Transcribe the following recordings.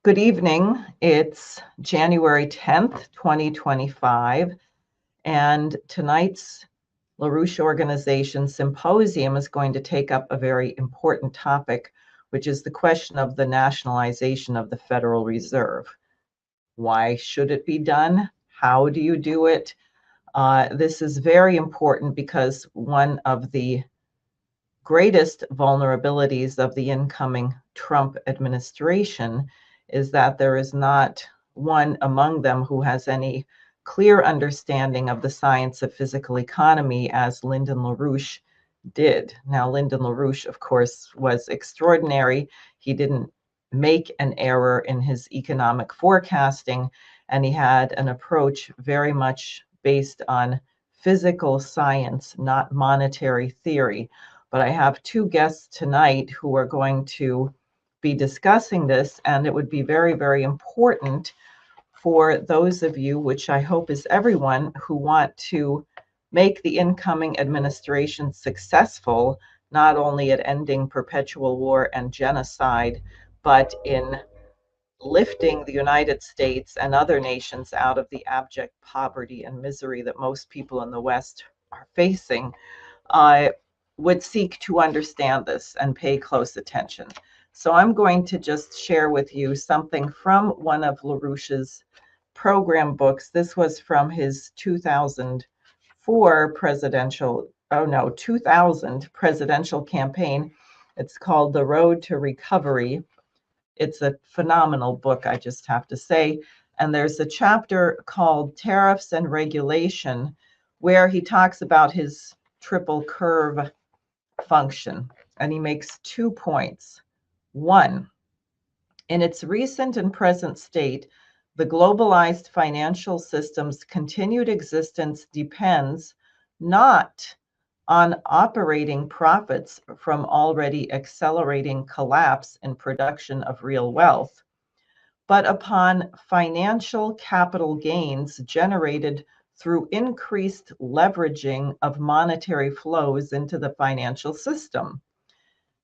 Good evening. It's January 10th, 2025, and tonight's LaRouche Organization Symposium is going to take up a very important topic, which is the question of the nationalization of the Federal Reserve. Why should it be done? How do you do it? This is very important because one of the greatest vulnerabilities of the incoming Trump administration is that there is not one among them who has any clear understanding of the science of physical economy as Lyndon LaRouche did. Now, Lyndon LaRouche, of course, was extraordinary. He didn't make an error in his economic forecasting, and he had an approach very much based on physical science, not monetary theory. But I have two guests tonight who are going to be discussing this, and it would be very, very important for those of you, which I hope is everyone, who want to make the incoming administration successful, not only at ending perpetual war and genocide, but in lifting the United States and other nations out of the abject poverty and misery that most people in the West are facing. Would seek to understand this and pay close attention. So I'm going to just share with you something from one of LaRouche's program books. This was from his 2000 presidential campaign. It's called The Road to Recovery. It's a phenomenal book, I just have to say. And there's a chapter called Tariffs and Regulation, where he talks about his triple curve function, and he makes 2 points. One, in its recent and present state, the globalized financial system's continued existence depends not on operating profits from already accelerating collapse in production of real wealth, but upon financial capital gains generated through increased leveraging of monetary flows into the financial system.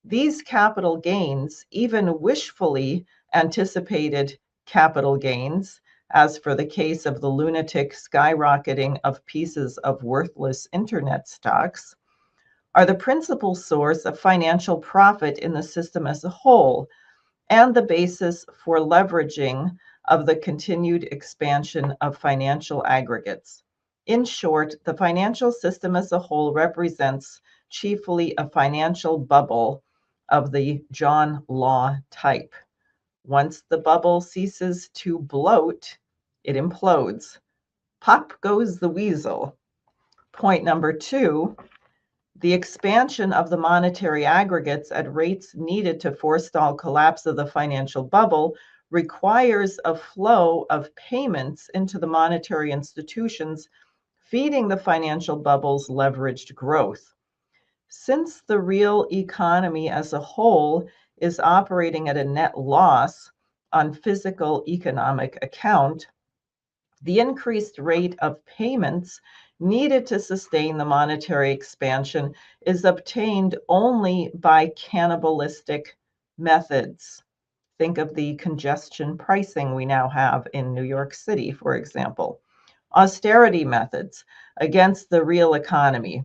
These capital gains, even wishfully anticipated capital gains, as for the case of the lunatic skyrocketing of pieces of worthless internet stocks, are the principal source of financial profit in the system as a whole, and the basis for leveraging of the continued expansion of financial aggregates. In short, the financial system as a whole represents chiefly a financial bubble of the John Law type. Once the bubble ceases to bloat, it implodes. Pop goes the weasel. Point number two, the expansion of the monetary aggregates at rates needed to forestall collapse of the financial bubble requires a flow of payments into the monetary institutions, feeding the financial bubble's leveraged growth. Since the real economy as a whole is operating at a net loss on physical economic account, the increased rate of payments needed to sustain the monetary expansion is obtained only by cannibalistic methods. Think of the congestion pricing we now have in New York City, for example. Austerity methods against the real economy.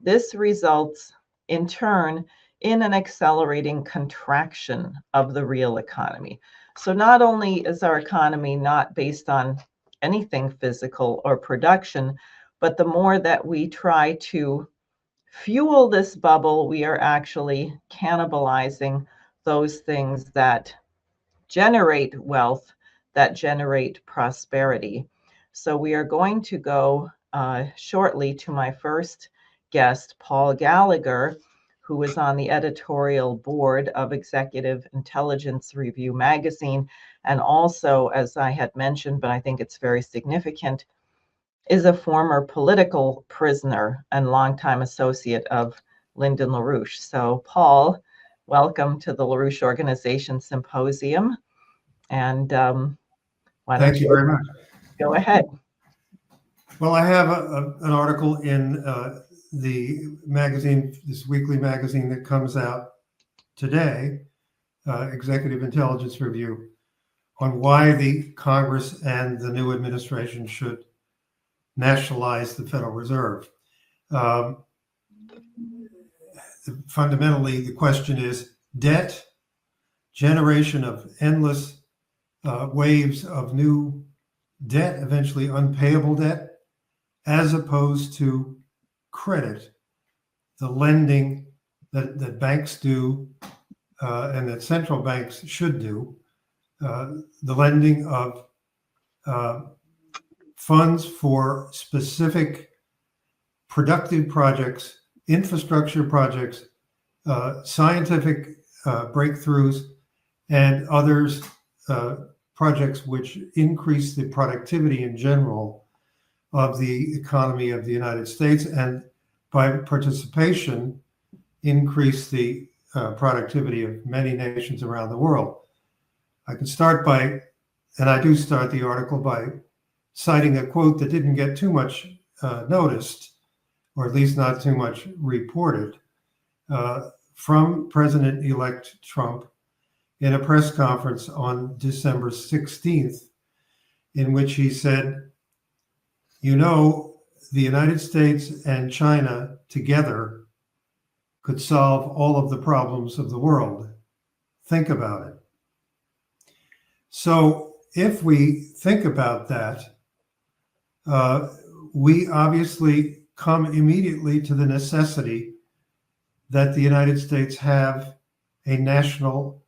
This results, in turn, in an accelerating contraction of the real economy. So not only is our economy not based on anything physical or production, but the more that we try to fuel this bubble, we are actually cannibalizing those things that generate wealth, that generate prosperity. So we are going to go shortly to my first guest, Paul Gallagher, who is on the editorial board of Executive Intelligence Review magazine, and also, as I had mentioned, but I think it's very significant, is a former political prisoner and longtime associate of Lyndon LaRouche. So, Paul, welcome to the LaRouche Organization Symposium. And why don't Thank you very much. Go ahead. Well, I have an article in the magazine, this weekly magazine that comes out today, Executive Intelligence Review, on why the Congress and the new administration should nationalize the Federal Reserve. Fundamentally, the question is debt, generation of endless waves of new debt, eventually unpayable debt, as opposed to credit, the lending that banks do and that central banks should do, the lending of funds for specific productive projects, infrastructure projects, scientific breakthroughs, and others, projects which increase the productivity in general of the economy of the United States, and by participation, increase the productivity of many nations around the world. I could start by, and I do start the article by citing a quote that didn't get too much noticed, or at least not too much reported, from President-elect Trump in a press conference on December 16th, in which he said, "You know, the United States and China together could solve all of the problems of the world. Think about it." So if we think about that, we obviously come immediately to the necessity that the United States have a national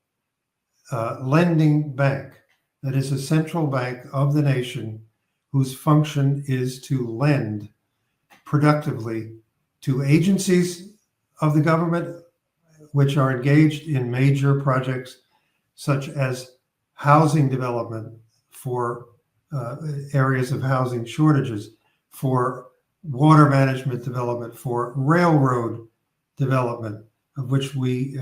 lending bank that is a central bank of the nation whose function is to lend productively to agencies of the government which are engaged in major projects such as housing development for areas of housing shortages, for water management development, for railroad development, of which we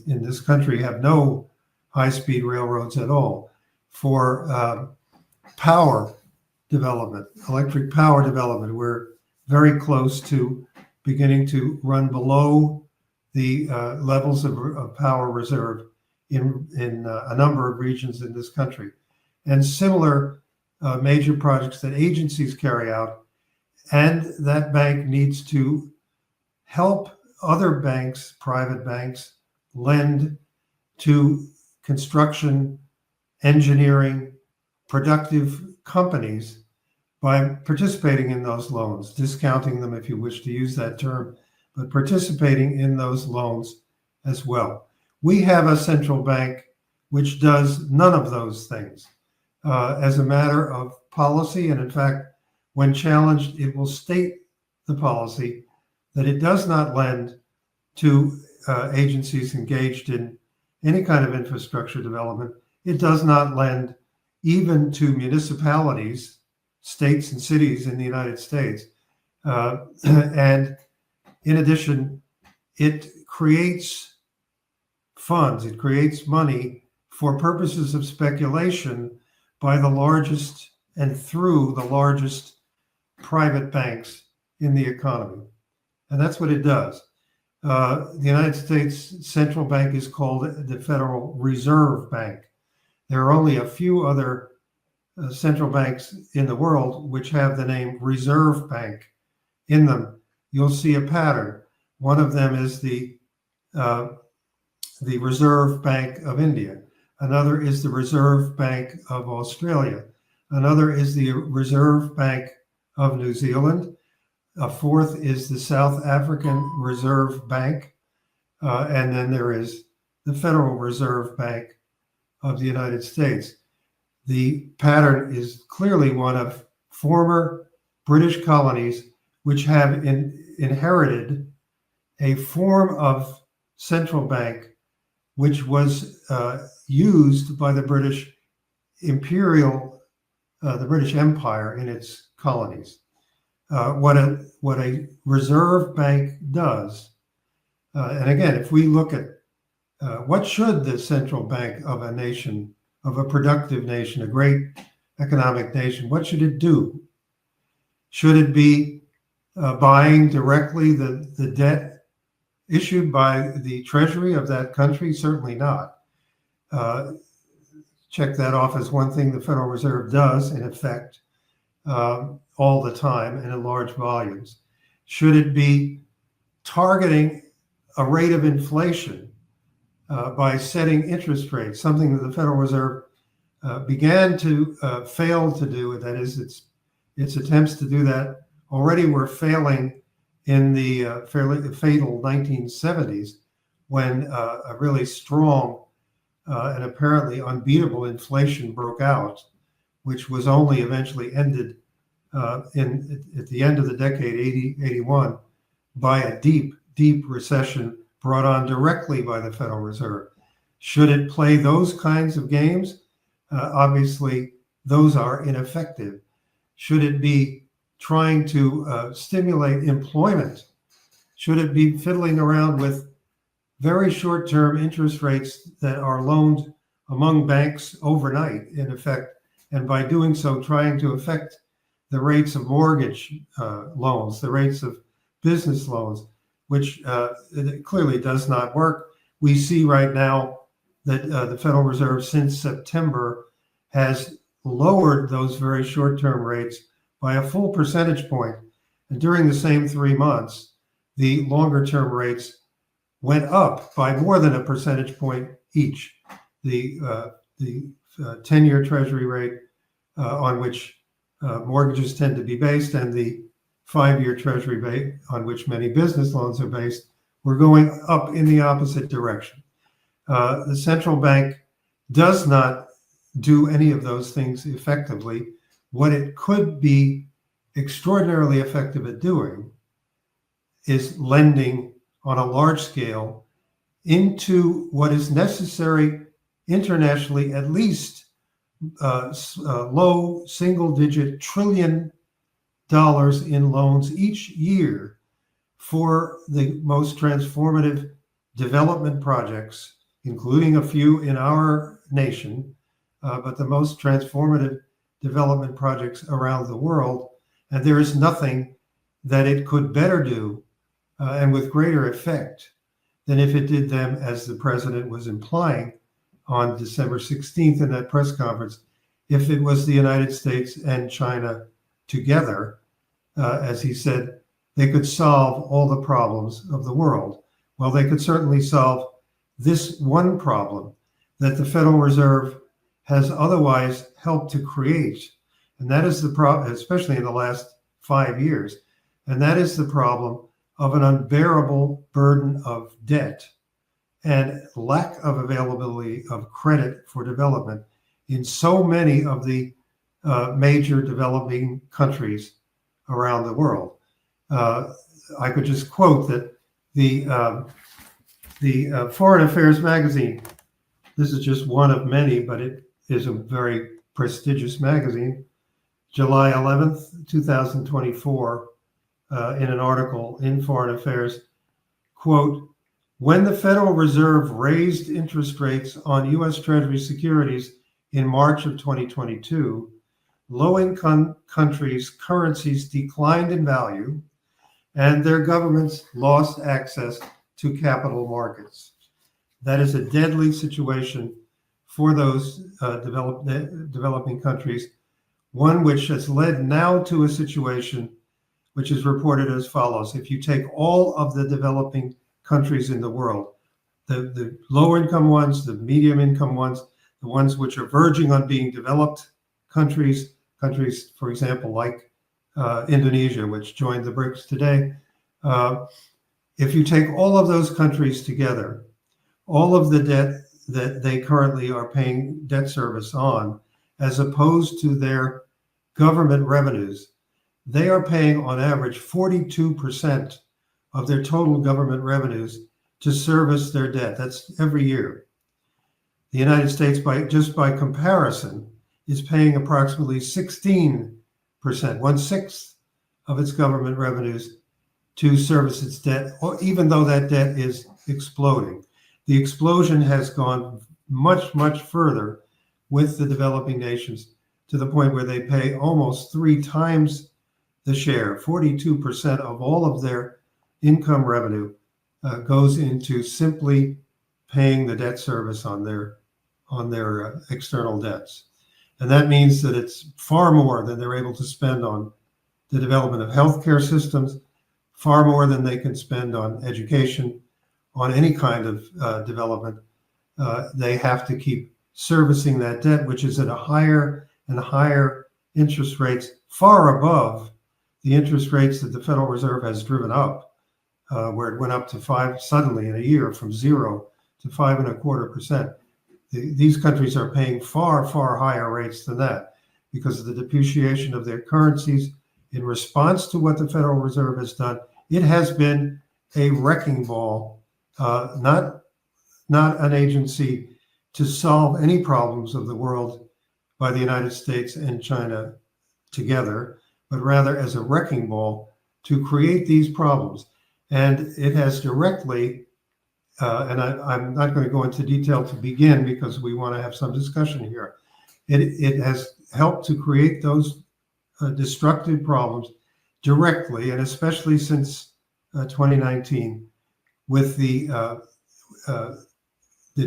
in this country have no high-speed railroads at all, for power development, electric power development. We're very close to beginning to run below the levels of power reserve in a number of regions in this country, and similar major projects that agencies carry out. And that bank needs to help other banks, private banks, lend to construction, engineering, productive companies by participating in those loans, discounting them if you wish to use that term, but participating in those loans as well. We have a central bank which does none of those things. As a matter of policy, and in fact, when challenged, it will state the policy that it does not lend to agencies engaged in any kind of infrastructure development. It does not lend even to municipalities, states and cities in the United States. And in addition, it creates funds, it creates money for purposes of speculation by the largest and through the largest private banks in the economy. And that's what it does. The United States Central Bank is called the Federal Reserve Bank. There are only a few other central banks in the world which have the name Reserve Bank in them. You'll see a pattern. One of them is the Reserve Bank of India. Another is the Reserve Bank of Australia. Another is the Reserve Bank of New Zealand. A fourth is the South African Reserve Bank. And then there is the Federal Reserve Bank of the United States. The pattern is clearly one of former British colonies which have inherited a form of central bank which was used by the British Imperial, the British Empire in its colonies. What a reserve bank does, and again, if we look at what should the central bank of a nation, of a productive nation, a great economic nation, what should it do? Should it be buying directly the debt issued by the Treasury of that country? Certainly not. check that off as one thing the Federal Reserve does, in effect, all the time and in large volumes? Should it be targeting a rate of inflation by setting interest rates, something that the Federal Reserve began to fail to do? That is, its attempts to do that already were failing in the fatal 1970s, when a really strong and apparently unbeatable inflation broke out, which was only eventually ended at the end of the decade, 81, by a deep, deep recession brought on directly by the Federal Reserve. Should it play those kinds of games? Obviously, those are ineffective. Should it be trying to stimulate employment? Should it be fiddling around with very short-term interest rates that are loaned among banks overnight, in effect, and by doing so, trying to affect the rates of mortgage loans, the rates of business loans, which clearly does not work? We see right now that the Federal Reserve, since September, has lowered those very short-term rates by a full percentage point. And during the same 3 months, the longer-term rates went up by more than a percentage point each. The 10-year Treasury rate on which mortgages tend to be based, and the 5-year Treasury rate on which many business loans are based, were going up in the opposite direction. The central bank does not do any of those things effectively. What it could be extraordinarily effective at doing is lending on a large scale into what is necessary internationally, at least low single-digit trillion dollars in loans each year for the most transformative development projects, including a few in our nation, but the most transformative development projects around the world. And there is nothing that it could better do and with greater effect than if it did them, as the president was implying on December 16th in that press conference, if it was the United States and China together, as he said, they could solve all the problems of the world. Well, they could certainly solve this one problem that the Federal Reserve has otherwise helped to create. And that is the problem, especially in the last 5 years. And that is the problem of an unbearable burden of debt and lack of availability of credit for development in so many of the major developing countries around the world. I could just quote that the Foreign Affairs magazine, this is just one of many, but it is a very prestigious magazine, July 11th, 2024, in an article in Foreign Affairs, quote, "When the Federal Reserve raised interest rates on U.S. Treasury securities in March of 2022, low-income countries' currencies declined in value and their governments lost access to capital markets." That is a deadly situation for those developing countries, one which has led now to a situation which is reported as follows. If you take all of the developing countries in the world, the low-income ones, the medium-income ones, the ones which are verging on being developed countries, for example, like Indonesia, which joined the BRICS today, if you take all of those countries together, all of the debt that they currently are paying debt service on, as opposed to their government revenues, they are paying on average 42% of their total government revenues to service their debt. That's every year. The United States, by comparison, is paying approximately 16%, 1/6 of its government revenues to service its debt, even though that debt is exploding. The explosion has gone much, much further with the developing nations, to the point where they pay almost 3 times the share. 42% of all of their income revenue goes into simply paying the debt service on their on their external debts. And that means that it's far more than they're able to spend on the development of healthcare systems, far more than they can spend on education, on any kind of development. They have to keep servicing that debt, which is at a higher and higher interest rates, far above the interest rates that the Federal Reserve has driven up, where it went up to 5 suddenly in a year, from 0 to 5.25%. These countries are paying far, far higher rates than that because of the depreciation of their currencies. In response to what the Federal Reserve has done, it has been a wrecking ball, not an agency to solve any problems of the world by the United States and China together, but rather as a wrecking ball to create these problems. And it has directly, and I'm not going to go into detail to begin because we want to have some discussion here. It has helped to create those destructive problems directly, and especially since 2019, with the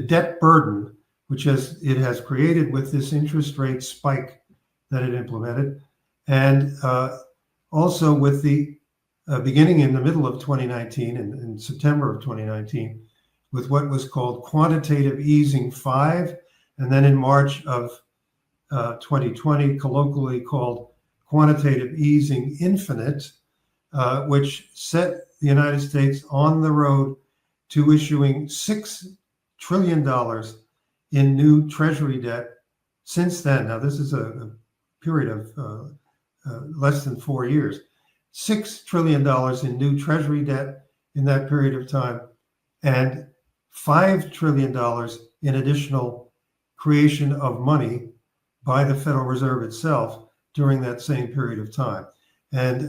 debt burden, which it has created with this interest rate spike that it implemented, and also with the beginning in the middle of 2019, in September of 2019, with what was called quantitative easing 5, and then in March of 2020, colloquially called quantitative easing infinite, which set the United States on the road to issuing $6 trillion in new Treasury debt since then. Now, this is a period of less than 4 years. $6 trillion in new Treasury debt in that period of time, and $5 trillion in additional creation of money by the Federal Reserve itself during that same period of time. And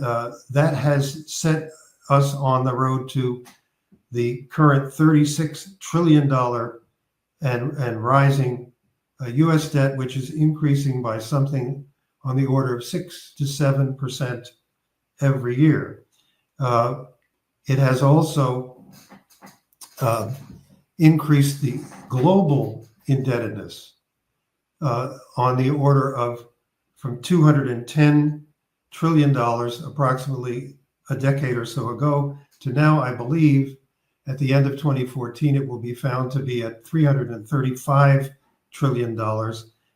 that has set us on the road to the current $36 trillion and rising US debt, which is increasing by something on the order of 6 to 7% every year. It has also increased the global indebtedness on the order of from $210 trillion approximately a decade or so ago to now, I believe, at the end of 2014, it will be found to be at $335 trillion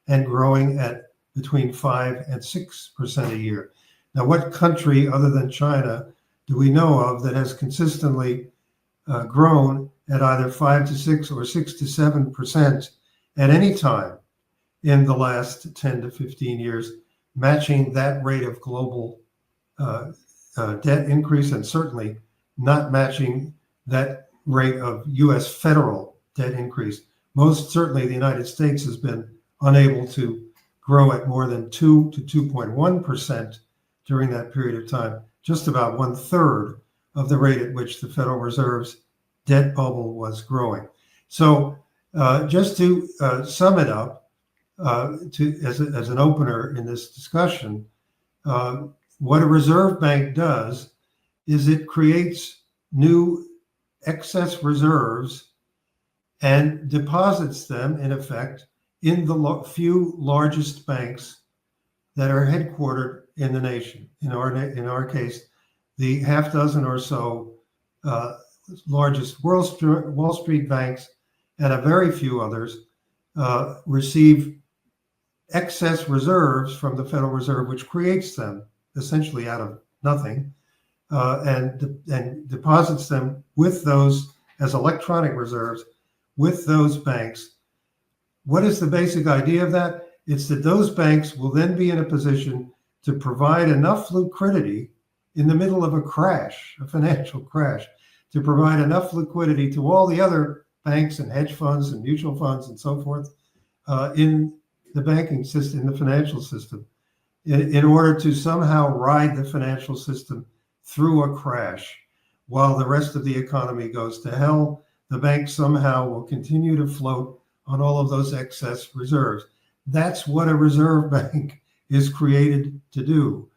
and growing at between 5 and 6% a year. Now, what country other than China do we know of that has consistently grown at either 5 to 6 or 6 to 7% at any time in the last 10 to 15 years, matching that rate of global debt increase, and certainly not matching that rate of US federal debt increase? Most certainly the United States has been unable to grow at more than 2 to 2.1% during that period of time, just about 1/3 of the rate at which the Federal Reserve's debt bubble was growing. So just to sum it up, as an opener in this discussion, what a reserve bank does is it creates new excess reserves and deposits them, in effect, in the few largest banks that are headquartered in the nation. In our case, the half dozen or so largest Wall Street banks and a very few others receive excess reserves from the Federal Reserve, which creates them essentially out of nothing, and deposits them with those as electronic reserves with those banks. What is the basic idea of that? It's that those banks will then be in a position to provide enough liquidity in the middle of a crash, a financial crash, to provide enough liquidity to all the other banks and hedge funds and mutual funds and so forth in the banking system, in the financial system, in order to somehow ride the financial system through a crash. While the rest of the economy goes to hell, the bank somehow will continue to float on all of those excess reserves. That's what a reserve bank is created to do.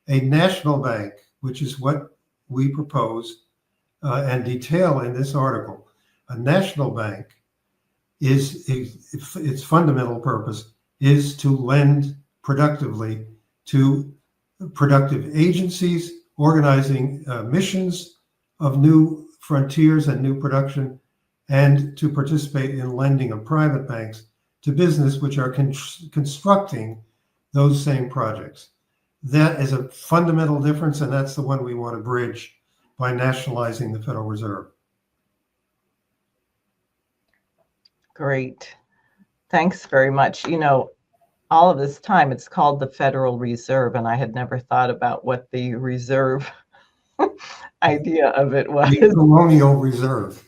A national bank, which is what we propose and detail in this article, a national bank its fundamental purpose is to lend productively to productive agencies organizing missions of new frontiers and new production, and to participate in lending of private banks to business which are constructing those same projects. That is a fundamental difference, and that's the one we want to bridge by nationalizing the Federal Reserve. Great. Thanks very much. All of this time it's called the Federal Reserve, and I had never thought about what the reserve idea of it was. The colonial reserve.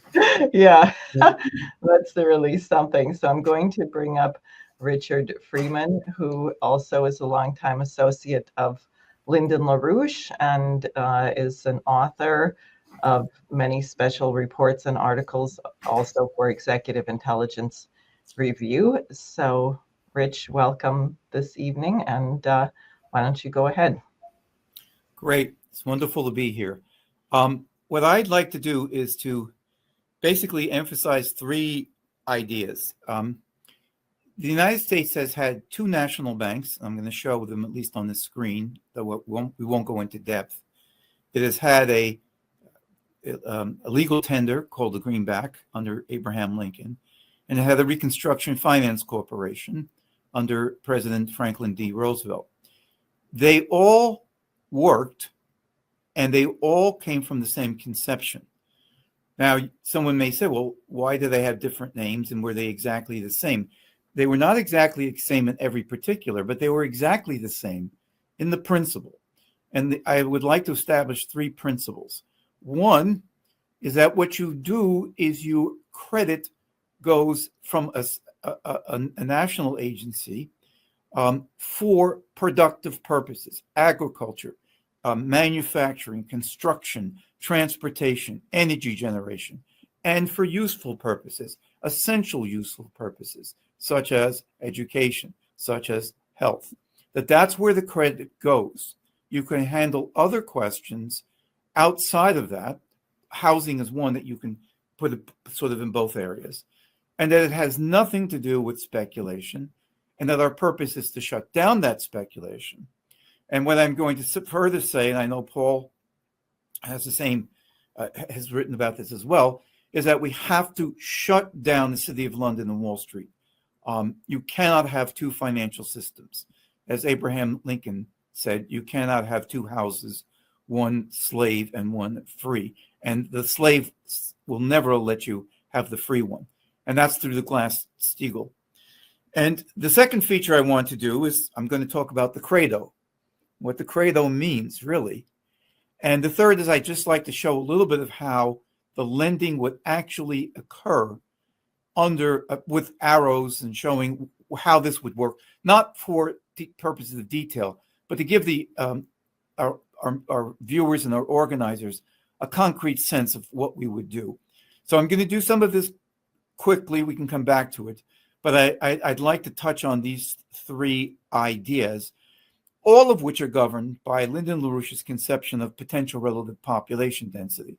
Yeah, that's really something. So I'm going to bring up Richard Freeman, who also is a longtime associate of Lyndon LaRouche and is an author of many special reports and articles, also for Executive Intelligence Review. So, Rich, welcome this evening, and why don't you go ahead? Great. It's wonderful to be here. What I'd like to do is to basically emphasize three ideas. The United States has had two national banks. I'm going to show them at least on the screen, though we won't go into depth. It has had a legal tender called the Greenback under Abraham Lincoln, and it had a Reconstruction Finance Corporation under President Franklin D. Roosevelt. They all worked, and they all came from the same conception. Now, someone may say, well, why do they have different names, and were they exactly the same? They were not exactly the same in every particular, but they were exactly the same in the principle. And I would like to establish three principles. One is that what you do is credit goes from a national agency for productive purposes, agriculture, manufacturing, construction, transportation, energy generation, and for useful purposes, essential useful purposes, such as education, such as health. That's where the credit goes. You can handle other questions outside of that. Housing is one that you can put sort of in both areas. And that it has nothing to do with speculation, and that our purpose is to shut down that speculation. And what I'm going to further say, and I know Paul has the same, has written about this as well, is that we have to shut down the City of London and Wall Street. You cannot have two financial systems. As Abraham Lincoln said, you cannot have two houses, one slave and one free. And the slave will never let you have the free one. And that's through the Glass-Steagall. And the second feature I want to do is I'm going to talk about the credo, what the credo means, really. And the third is I'd just like to show a little bit of how the lending would actually occur with arrows and showing how this would work, not for the purposes of detail, but to give our viewers and our organizers a concrete sense of what we would do. So I'm going to do some of this quickly. We can come back to it. But I'd like to touch on these three ideas, all of which are governed by Lyndon LaRouche's conception of potential relative population density,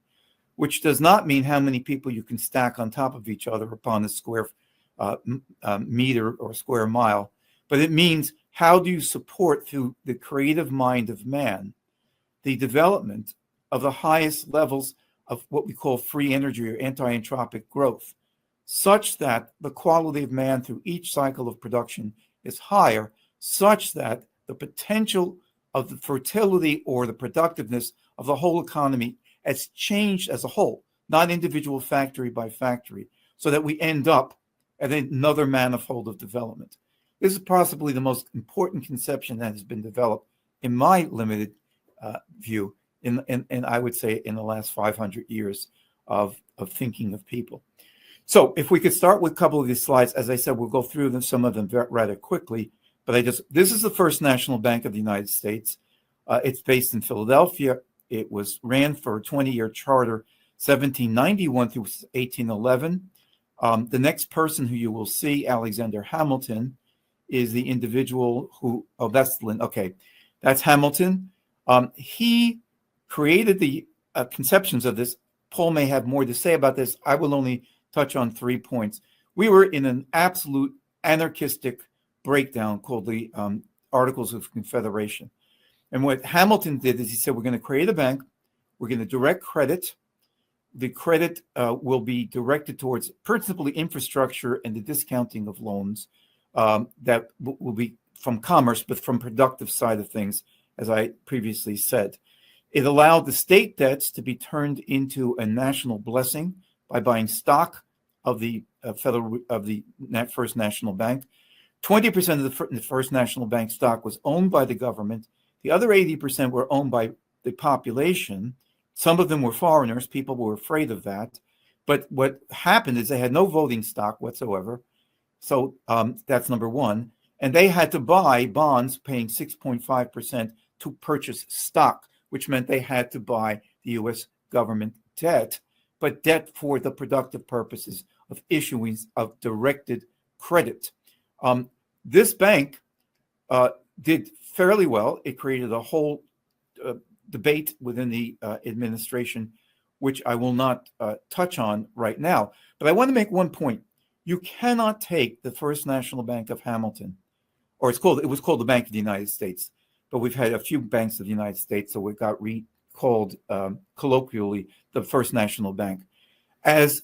which does not mean how many people you can stack on top of each other upon a square meter or square mile, but it means how do you support through the creative mind of man the development of the highest levels of what we call free energy or anti-entropic growth, such that the quality of man through each cycle of production is higher, such that the potential of the fertility or the productiveness of the whole economy has changed as a whole, not individual factory by factory, so that we end up at another manifold of development. This is possibly the most important conception that has been developed, in my limited view, in I would say in the last 500 years of thinking of people. So if we could start with a couple of these slides, as I said, we'll go through them, some of them rather quickly, but this is the first national bank of the United States. It's based in Philadelphia. It ran for a 20-year charter, 1791 through 1811. The next person who you will see, Alexander Hamilton, is the individual who, that's Lynn, okay, that's Hamilton. He created the conceptions of this. Paul may have more to say about this. I will only touch on 3 points. We were in an absolute anarchistic breakdown called the Articles of Confederation. And what Hamilton did is he said, we're going to create a bank, we're going to direct credit. The credit will be directed towards principally infrastructure and the discounting of loans that will be from commerce, but from productive side of things, as I previously said. It allowed the state debts to be turned into a national blessing by buying stock of the First National Bank. 20% of the First National Bank stock was owned by the government. The other 80% were owned by the population. Some of them were foreigners. People were afraid of that. But what happened is they had no voting stock whatsoever. So that's number one. And they had to buy bonds paying 6.5% to purchase stock, which meant they had to buy the U.S. government debt, but debt for the productive purposes of issuing of directed credit. This bank did fairly well. It created a whole debate within the administration, which I will not touch on right now. But I want to make one point. You cannot take the First National Bank of Hamilton, or it was called the Bank of the United States, but we've had a few banks of the United States, so it got recalled colloquially the First National Bank, as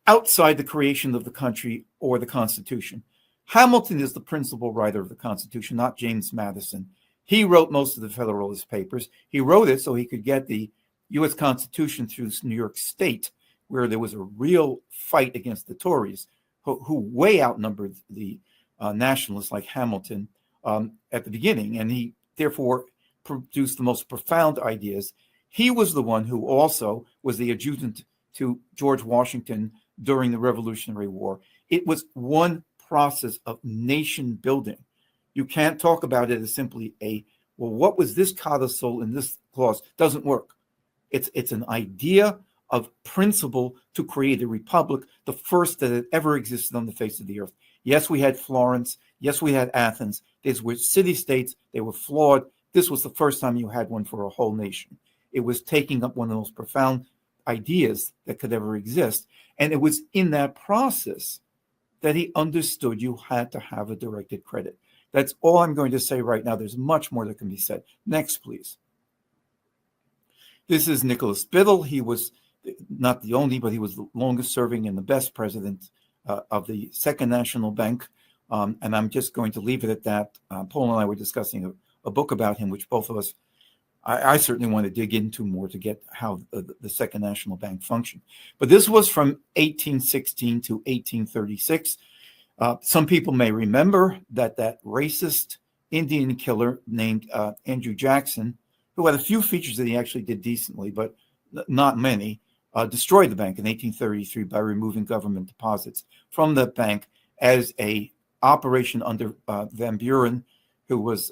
outside the creation of the country or the Constitution. Hamilton is the principal writer of the Constitution, not James Madison. He wrote most of the Federalist Papers. He wrote it so he could get the U.S. Constitution through New York State, where there was a real fight against the Tories, who way outnumbered the nationalists like Hamilton at the beginning, and he therefore produced the most profound ideas. He was the one who also was the adjutant to George Washington during the Revolutionary War. It was one process of nation building. You can't talk about it as simply what was this codicil in this clause? Doesn't work. It's an idea of principle to create a republic, the first that had ever existed on the face of the earth. Yes, we had Florence. Yes, we had Athens. These were city-states. They were flawed. This was the first time you had one for a whole nation. It was taking up one of the most profound ideas that could ever exist. And it was in that process that he understood you had to have a directed credit. That's all I'm going to say right now. There's much more that can be said. Next, please. This is Nicholas Biddle. He was not the only, but he was the longest serving and the best president of the Second National Bank. And I'm just going to leave it at that. Paul and I were discussing a book about him, which both of us, I certainly want to dig into more to get how the Second National Bank functioned. But this was from 1816 to 1836. Some people may remember that racist Indian killer named Andrew Jackson, who had a few features that he actually did decently, but not many, destroyed the bank in 1833 by removing government deposits from the bank as a operation under Van Buren, who was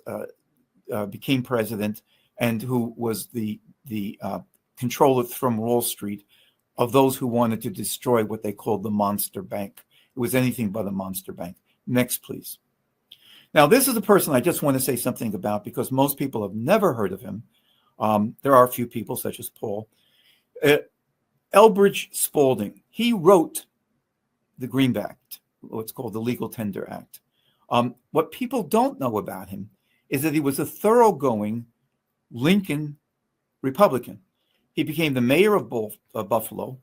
became president and who was the controller from Wall Street of those who wanted to destroy what they called the monster bank. It was anything but a monster bank. Next, please. Now, this is a person I just want to say something about because most people have never heard of him. There are a few people, such as Paul. Elbridge Spaulding. He wrote the Greenback Act, what's called the Legal Tender Act. What people don't know about him is that he was a thoroughgoing Lincoln Republican. He became the mayor of Buffalo.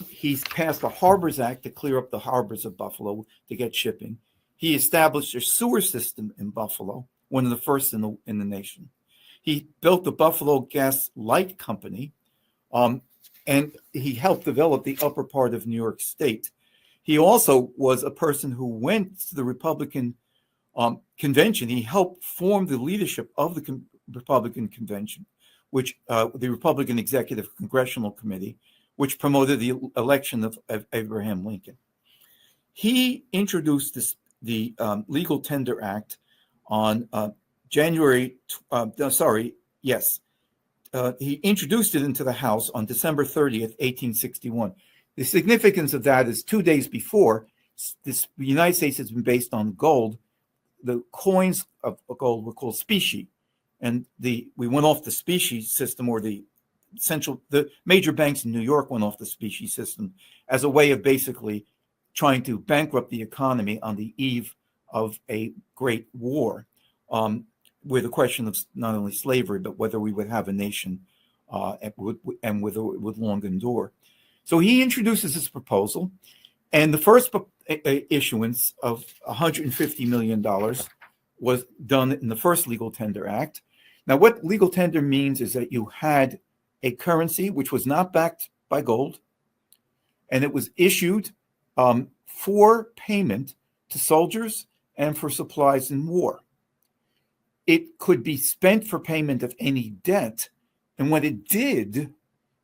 He's passed the Harbors Act to clear up the harbors of Buffalo to get shipping. He established a sewer system in Buffalo, one of the first in the nation. He built the Buffalo Gas Light Company, and he helped develop the upper part of New York State. He also was a person who went to the Republican convention. He helped form the leadership of the Republican convention, which the Republican Executive Congressional Committee, which promoted the election of Abraham Lincoln. He introduced the Legal Tender Act on he introduced it into the House on December 30th, 1861. The significance of that is 2 days before, the United States has been based on gold. The coins of gold were called specie. And we went off the specie system, or the major banks in New York went off the specie system as a way of basically trying to bankrupt the economy on the eve of a great war, with a question of not only slavery, but whether we would have a nation and whether it would long endure. So he introduces this proposal, and the first issuance of $150 million was done in the first Legal Tender Act. Now, what legal tender means is that you had a currency which was not backed by gold, and it was issued for payment to soldiers and for supplies in war. It could be spent for payment of any debt, and what it did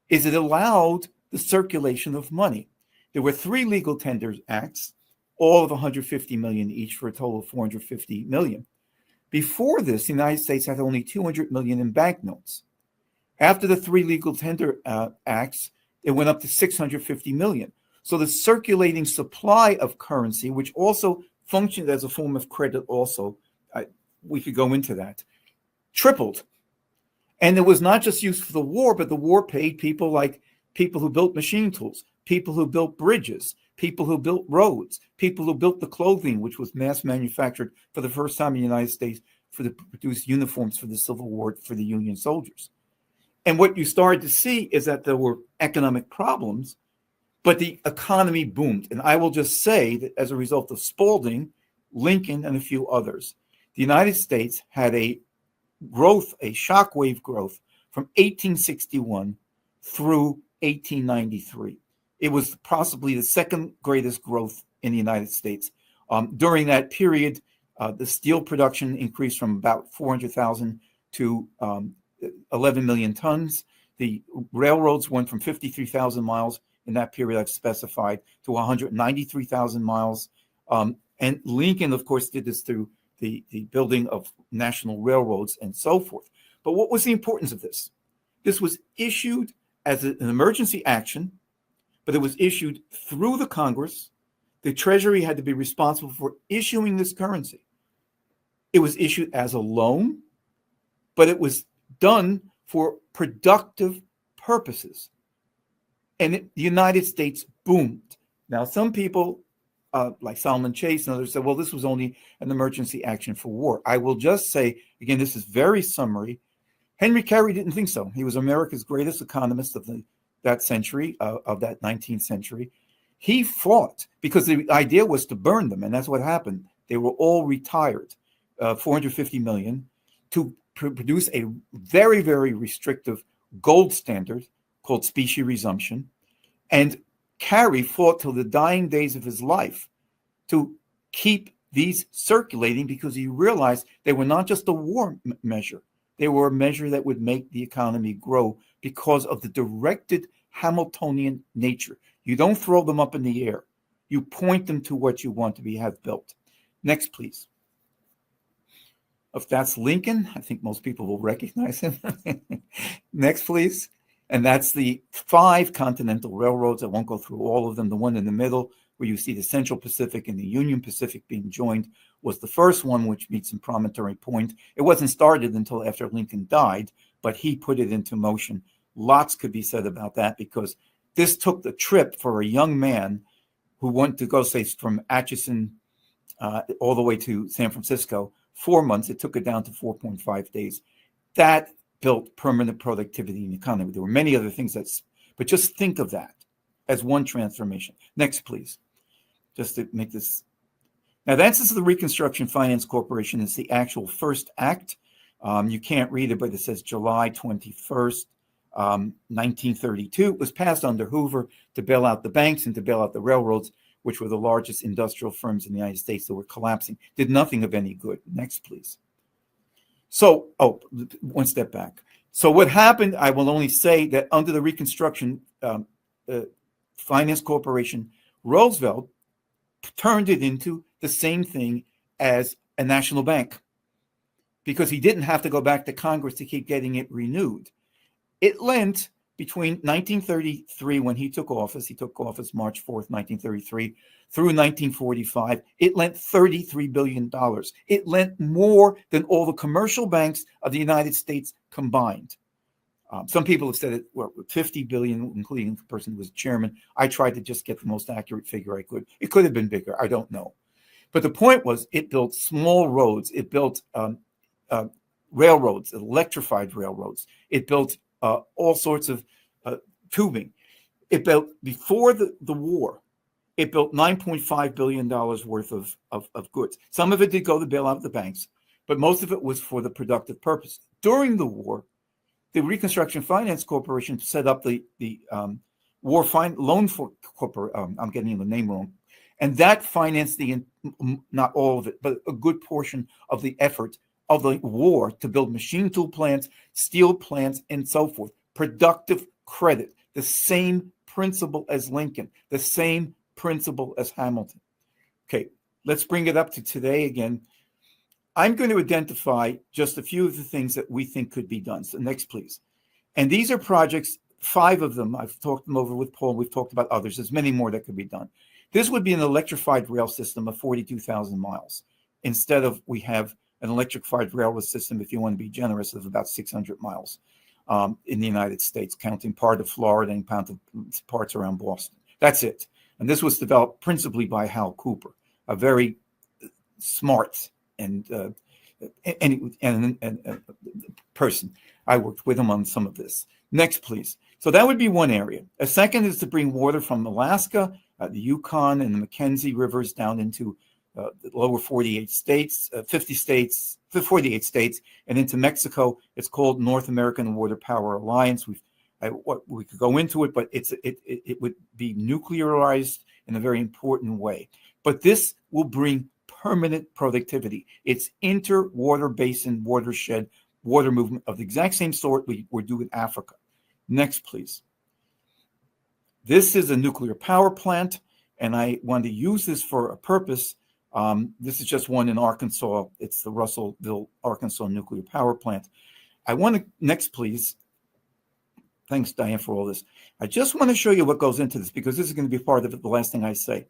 is it allowed the circulation of money. There were 3 legal tender acts, all of $150 million each, for a total of $450 million. Before this, the United States had only $200 million in banknotes. After the 3 legal tender acts, it went up to $650 million. So the circulating supply of currency, which also functioned as a form of credit also, we could go into that, tripled. And it was not just used for the war, but the war paid people like people who built machine tools, people who built bridges, people who built roads, people who built the clothing, which was mass manufactured for the first time in the United States to produce uniforms for the Civil War for the Union soldiers. And what you started to see is that there were economic problems, but the economy boomed. And I will just say that as a result of Spaulding, Lincoln, and a few others, the United States had a growth, a shockwave growth from 1861 through 1893. It was possibly the second greatest growth in the United States. During that period, the steel production increased from about 400,000 to 11 million tons. The railroads went from 53,000 miles in that period I've specified to 193,000 miles. And Lincoln, of course, did this through the building of national railroads and so forth. But what was the importance of this? This was issued as an emergency action, but it was issued through the Congress. The Treasury had to be responsible for issuing this currency. It was issued as a loan, but it was done for productive purposes. And the United States boomed. Now, some people, like Solomon Chase and others, said, well, this was only an emergency action for war. I will just say, again, this is very summary. Henry Carey didn't think so. He was America's greatest economist of that century, of that 19th century. He fought because the idea was to burn them, and that's what happened. They were all retired, 450 million, to produce a very, very restrictive gold standard called specie resumption. And Carey fought till the dying days of his life to keep these circulating because he realized they were not just a war measure. They were a measure that would make the economy grow because of the directed Hamiltonian nature. You don't throw them up in the air. You point them to what you want to have built. Next, please. If that's Lincoln, I think most people will recognize him. Next, please. And that's the 5 continental railroads. I won't go through all of them. The one in the middle, where you see the Central Pacific and the Union Pacific being joined, was the first one, which meets some promontory point. It wasn't started until after Lincoln died, but he put it into motion. Lots could be said about that because this took the trip for a young man who wanted to go, say, from Atchison all the way to San Francisco, 4 months. It took it down to 4.5 days. That built permanent productivity in the economy. There were many other things but just think of that as one transformation. Next, please. Just to make this. Now, this is the Reconstruction Finance Corporation. It's the actual first act. You can't read it, but it says July 21st, 1932. It was passed under Hoover to bail out the banks and to bail out the railroads, which were the largest industrial firms in the United States that were collapsing. Did nothing of any good. Next, please. So, one step back. So what happened, I will only say that under the Reconstruction Finance Corporation, Roosevelt turned it into the same thing as a national bank because he didn't have to go back to Congress to keep getting it renewed. It lent between 1933, when he took office March 4th, 1933, through 1945, it lent $33 billion. It lent more than all the commercial banks of the United States combined. Some people have said it, 50 billion, including the person who was chairman. I tried to just get the most accurate figure I could. It could have been bigger. I don't know. But the point was, it built small roads. It built railroads, electrified railroads. It built all sorts of tubing. It built, before the war, it built $9.5 billion worth of goods. Some of it did go to bail out the banks, but most of it was for the productive purpose. During the war, the Reconstruction Finance Corporation set up the War Loan Corporation. I'm getting the name wrong. And that financed not all of it, but a good portion of the effort of the war to build machine tool plants, steel plants, and so forth. Productive credit, the same principle as Lincoln, the same principle as Hamilton. Okay, let's bring it up to today again. I'm going to identify just a few of the things that we think could be done. So next, please. And these are projects, 5 of them. I've talked them over with Paul. We've talked about others. There's many more that could be done. This would be an electrified rail system of 42,000 miles. Instead of, we have an electrified railway system, if you want to be generous, of about 600 miles in the United States, counting part of Florida and parts around Boston. That's it. And this was developed principally by Hal Cooper, a very smart and person. I worked with him on some of this. Next, please. So that would be one area. A second is to bring water from Alaska, the Yukon and the Mackenzie rivers down into the lower 48 states, 48 states, and into Mexico. It's called North American Water Power Alliance. We could go into it, but it would be nuclearized in a very important way. But this will bring permanent productivity. It's inter-water basin, watershed, water movement of the exact same sort we do in Africa. Next, please. This is a nuclear power plant, and I want to use this for a purpose. This is just one in Arkansas. It's the Russellville, Arkansas nuclear power plant. I want to, next, please. Thanks, Diane, for all this. I just want to show you what goes into this, because this is going to be part of it, the last thing I say.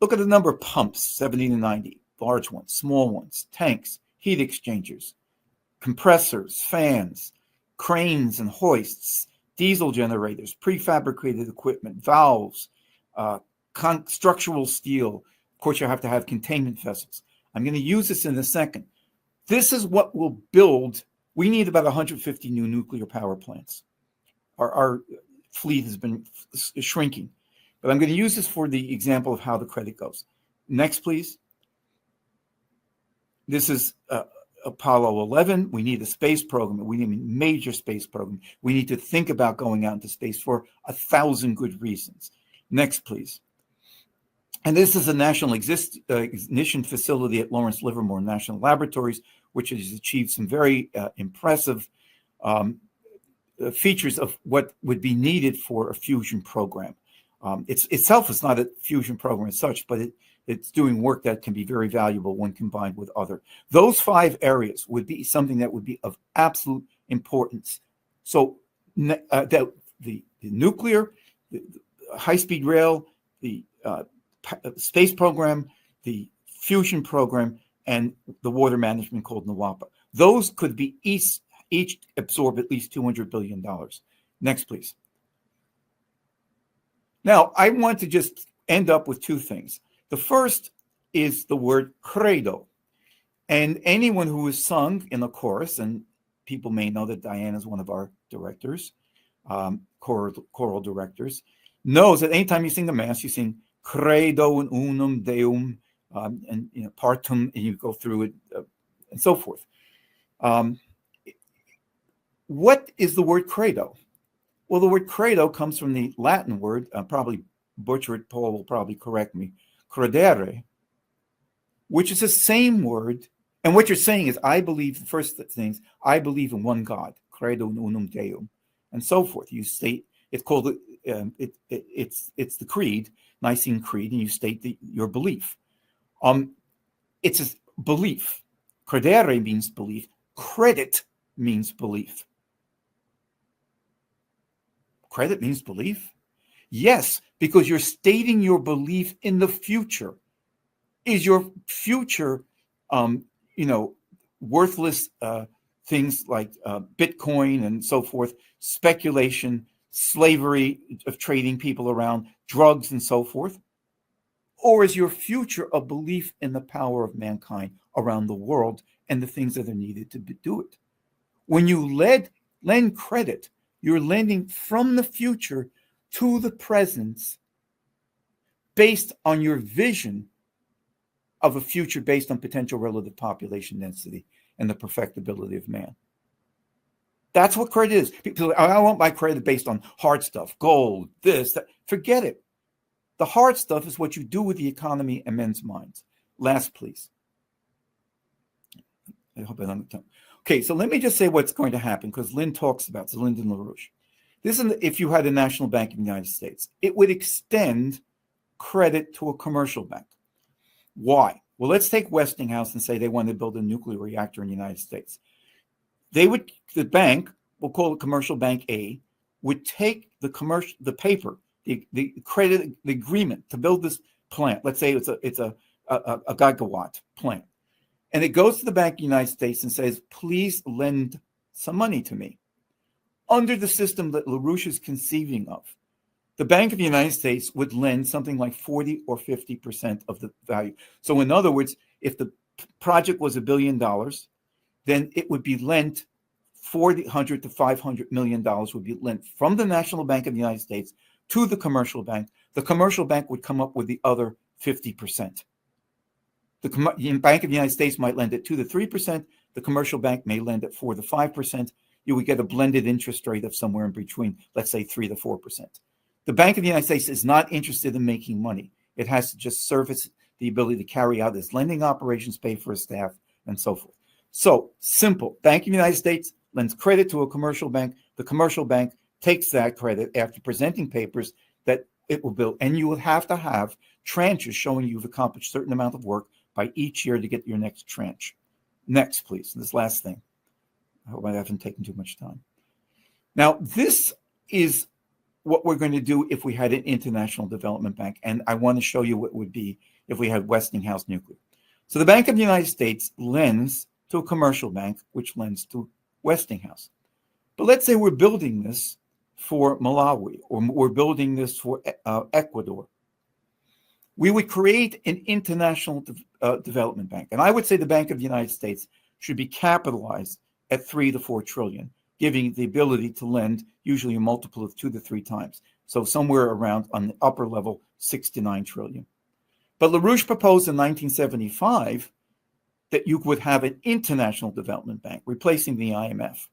Look at the number of pumps, 70 to 90, large ones, small ones, tanks, heat exchangers, compressors, fans, cranes and hoists, diesel generators, prefabricated equipment, valves, structural steel. Of course, you have to have containment vessels. I'm going to use this in a second. This is what will build. We need about 150 new nuclear power plants. Our fleet has been shrinking. But I'm going to use this for the example of how the credit goes. Next, please. This is Apollo 11. We need a space program. We need a major space program. We need to think about going out into space for 1,000 good reasons. Next, please. And this is a national ignition facility at Lawrence Livermore National Laboratories, which has achieved some very impressive features of what would be needed for a fusion program. Itself is not a fusion program as such, but it's doing work that can be very valuable when combined with other. Those 5 areas would be something that would be of absolute importance. So that the nuclear, the high-speed rail, the space program, the fusion program, and the water management called NWAPA. Those could be each absorb at least $200 billion. Next, please. Now, I want to just end up with 2 things. The first is the word credo. And anyone who has sung in the chorus, and people may know that Diane is one of our directors, choral directors, knows that anytime you sing the Mass, you sing credo in unum Deum, and partum, and you go through it, and so forth. What is the word credo? Well, the word credo comes from the Latin word, probably butchered, Paul will probably correct me, credere, which is the same word. And what you're saying is, I believe, the first things, I believe in one God, credo in unum Deum, and so forth. You state, it's called, it's the creed, Nicene Creed, and you state your belief. It's a belief. Credere means belief. Credit means belief. Credit means belief? Yes, because you're stating your belief in the future. Is your future, worthless things like Bitcoin and so forth, speculation, slavery of trading people around, drugs and so forth? Or is your future a belief in the power of mankind around the world and the things that are needed to do it? When you lend credit, you're lending from the future to the present based on your vision of a future based on potential relative population density and the perfectibility of man. That's what credit is. People say, I want my credit based on hard stuff, gold, this, that. Forget it. The hard stuff is what you do with the economy and men's minds. Last, please. I hope I don't have time. Okay, so let me just say what's going to happen, because Lynn talks about it, so Lyndon LaRouche. This is if you had a national bank in the United States. It would extend credit to a commercial bank. Why? Well, let's take Westinghouse and say they want to build a nuclear reactor in the United States. The bank, we'll call it Commercial Bank A, would take the paper, the credit, the agreement to build this plant. Let's say it's a gigawatt plant. And it goes to the Bank of the United States and says, please lend some money to me. Under the system that LaRouche is conceiving of, the Bank of the United States would lend something like 40 or 50% of the value. So in other words, if the project was $1 billion, then it would be lent $400 to $500 million would be lent from the National Bank of the United States to the commercial bank. The commercial bank would come up with the other 50%. The Bank of the United States might lend at 2 to 3%. The commercial bank may lend at 4 to 5%. You would get a blended interest rate of somewhere in between, let's say 3 to 4%. The Bank of the United States is not interested in making money. It has to just service the ability to carry out its lending operations, pay for its staff, and so forth. So simple. Bank of the United States lends credit to a commercial bank. The commercial bank takes that credit after presenting papers that it will build. And you will have to have tranches showing you've accomplished a certain amount of work by each year to get your next tranche. Next, please. This last thing. I hope I haven't taken too much time. Now, this is what we're going to do if we had an international development bank. And I want to show you what it would be if we had Westinghouse Nuclear. So the Bank of the United States lends to a commercial bank, which lends to Westinghouse. But let's say we're building this for Malawi, or we're building this for Ecuador. We would create an international development bank. And I would say the Bank of the United States should be capitalized at 3 to 4 trillion, giving the ability to lend usually a multiple of 2 to 3 times. So somewhere around on the upper level, 6 to 9 trillion. But LaRouche proposed in 1975 that you would have an international development bank, replacing the IMF.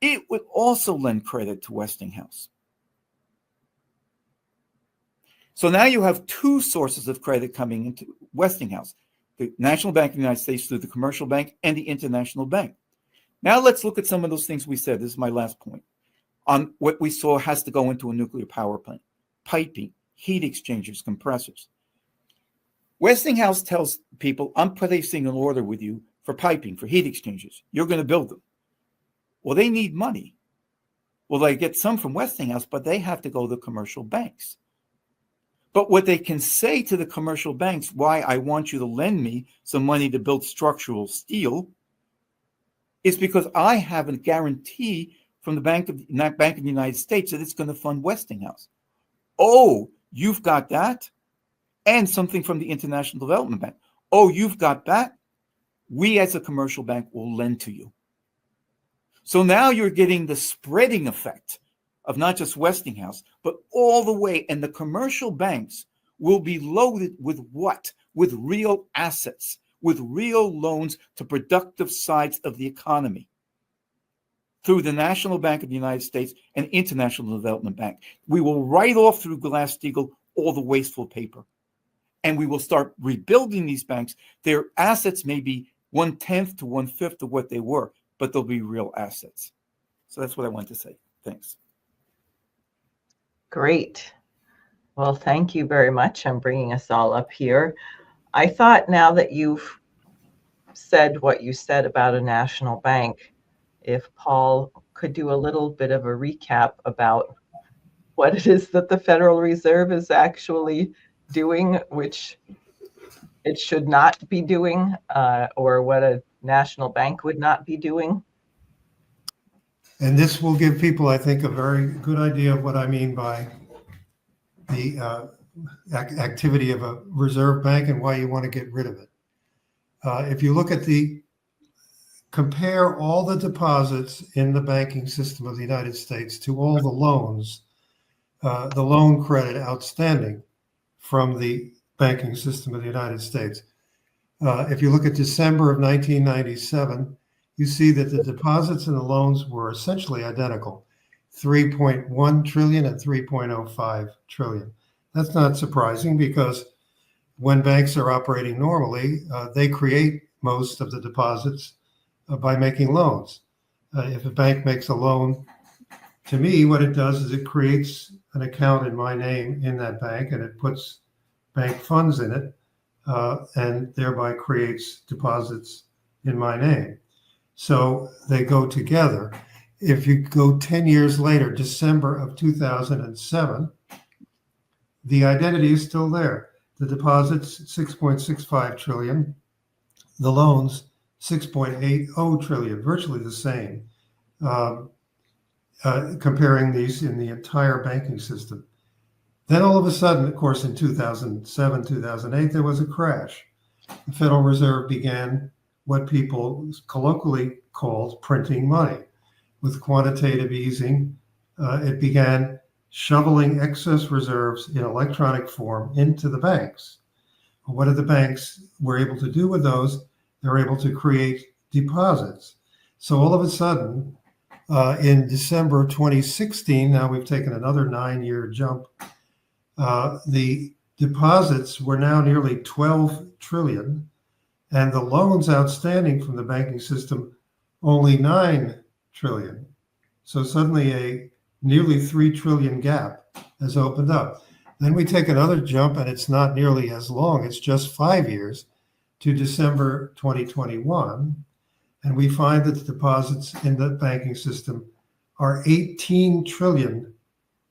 It would also lend credit to Westinghouse. So now you have 2 sources of credit coming into Westinghouse, the National Bank of the United States through the commercial bank and the international bank. Now let's look at some of those things we said. This is my last point on what we saw has to go into a nuclear power plant: piping, heat exchangers, compressors. Westinghouse tells people, I'm placing an order with you for piping, for heat exchangers. You're going to build them. Well, they need money. Well, they get some from Westinghouse, but they have to go to the commercial banks. But what they can say to the commercial banks, why I want you to lend me some money to build structural steel, is because I have a guarantee from the Bank of the United States that it's going to fund Westinghouse. Oh, you've got that? And something from the International Development Bank. Oh, you've got that? We as a commercial bank will lend to you. So now you're getting the spreading effect of not just Westinghouse, but all the way. And the commercial banks will be loaded with what? With real assets, with real loans to productive sides of the economy through the National Bank of the United States and International Development Bank. We will write off through Glass-Steagall all the wasteful paper. And we will start rebuilding these banks. Their assets may be 1/10 to 1/5 of what they were, but they'll be real assets. So that's what I want to say. Thanks. Great. Well, thank you very much. I'm bringing us all up here. I thought now that you've said what you said about a national bank, if Paul could do a little bit of a recap about what it is that the Federal Reserve is actually doing, which it should not be doing, or what a national bank would not be doing? And this will give people, I think, a very good idea of what I mean by the activity of a reserve bank and why you want to get rid of it. If you look at compare all the deposits in the banking system of the United States to all the loans, the loan credit outstanding from the banking system of the United States. If you look at December of 1997, you see that the deposits and the loans were essentially identical, 3.1 trillion and 3.05 trillion. That's not surprising because when banks are operating normally, they create most of the deposits by making loans. If a bank makes a loan to me, what it does is it creates an account in my name in that bank and it puts bank funds in it and thereby creates deposits in my name. So they go together. If you go 10 years later, December of 2007, the identity is still there. The deposits, 6.65 trillion. The loans, 6.80 trillion, virtually the same. Comparing these in the entire banking system. Then all of a sudden, of course, in 2007, 2008, there was a crash. The Federal Reserve began what people colloquially called printing money. With quantitative easing, it began shoveling excess reserves in electronic form into the banks. What did the banks were able to do with those? They were able to create deposits. So all of a sudden, in December 2016, now we've taken another 9-year jump, the deposits were now nearly 12 trillion, and the loans outstanding from the banking system only 9 trillion. So suddenly a nearly 3 trillion gap has opened up. Then we take another jump, and it's not nearly as long, it's just 5 years to December 2021. And we find that the deposits in the banking system are 18 trillion.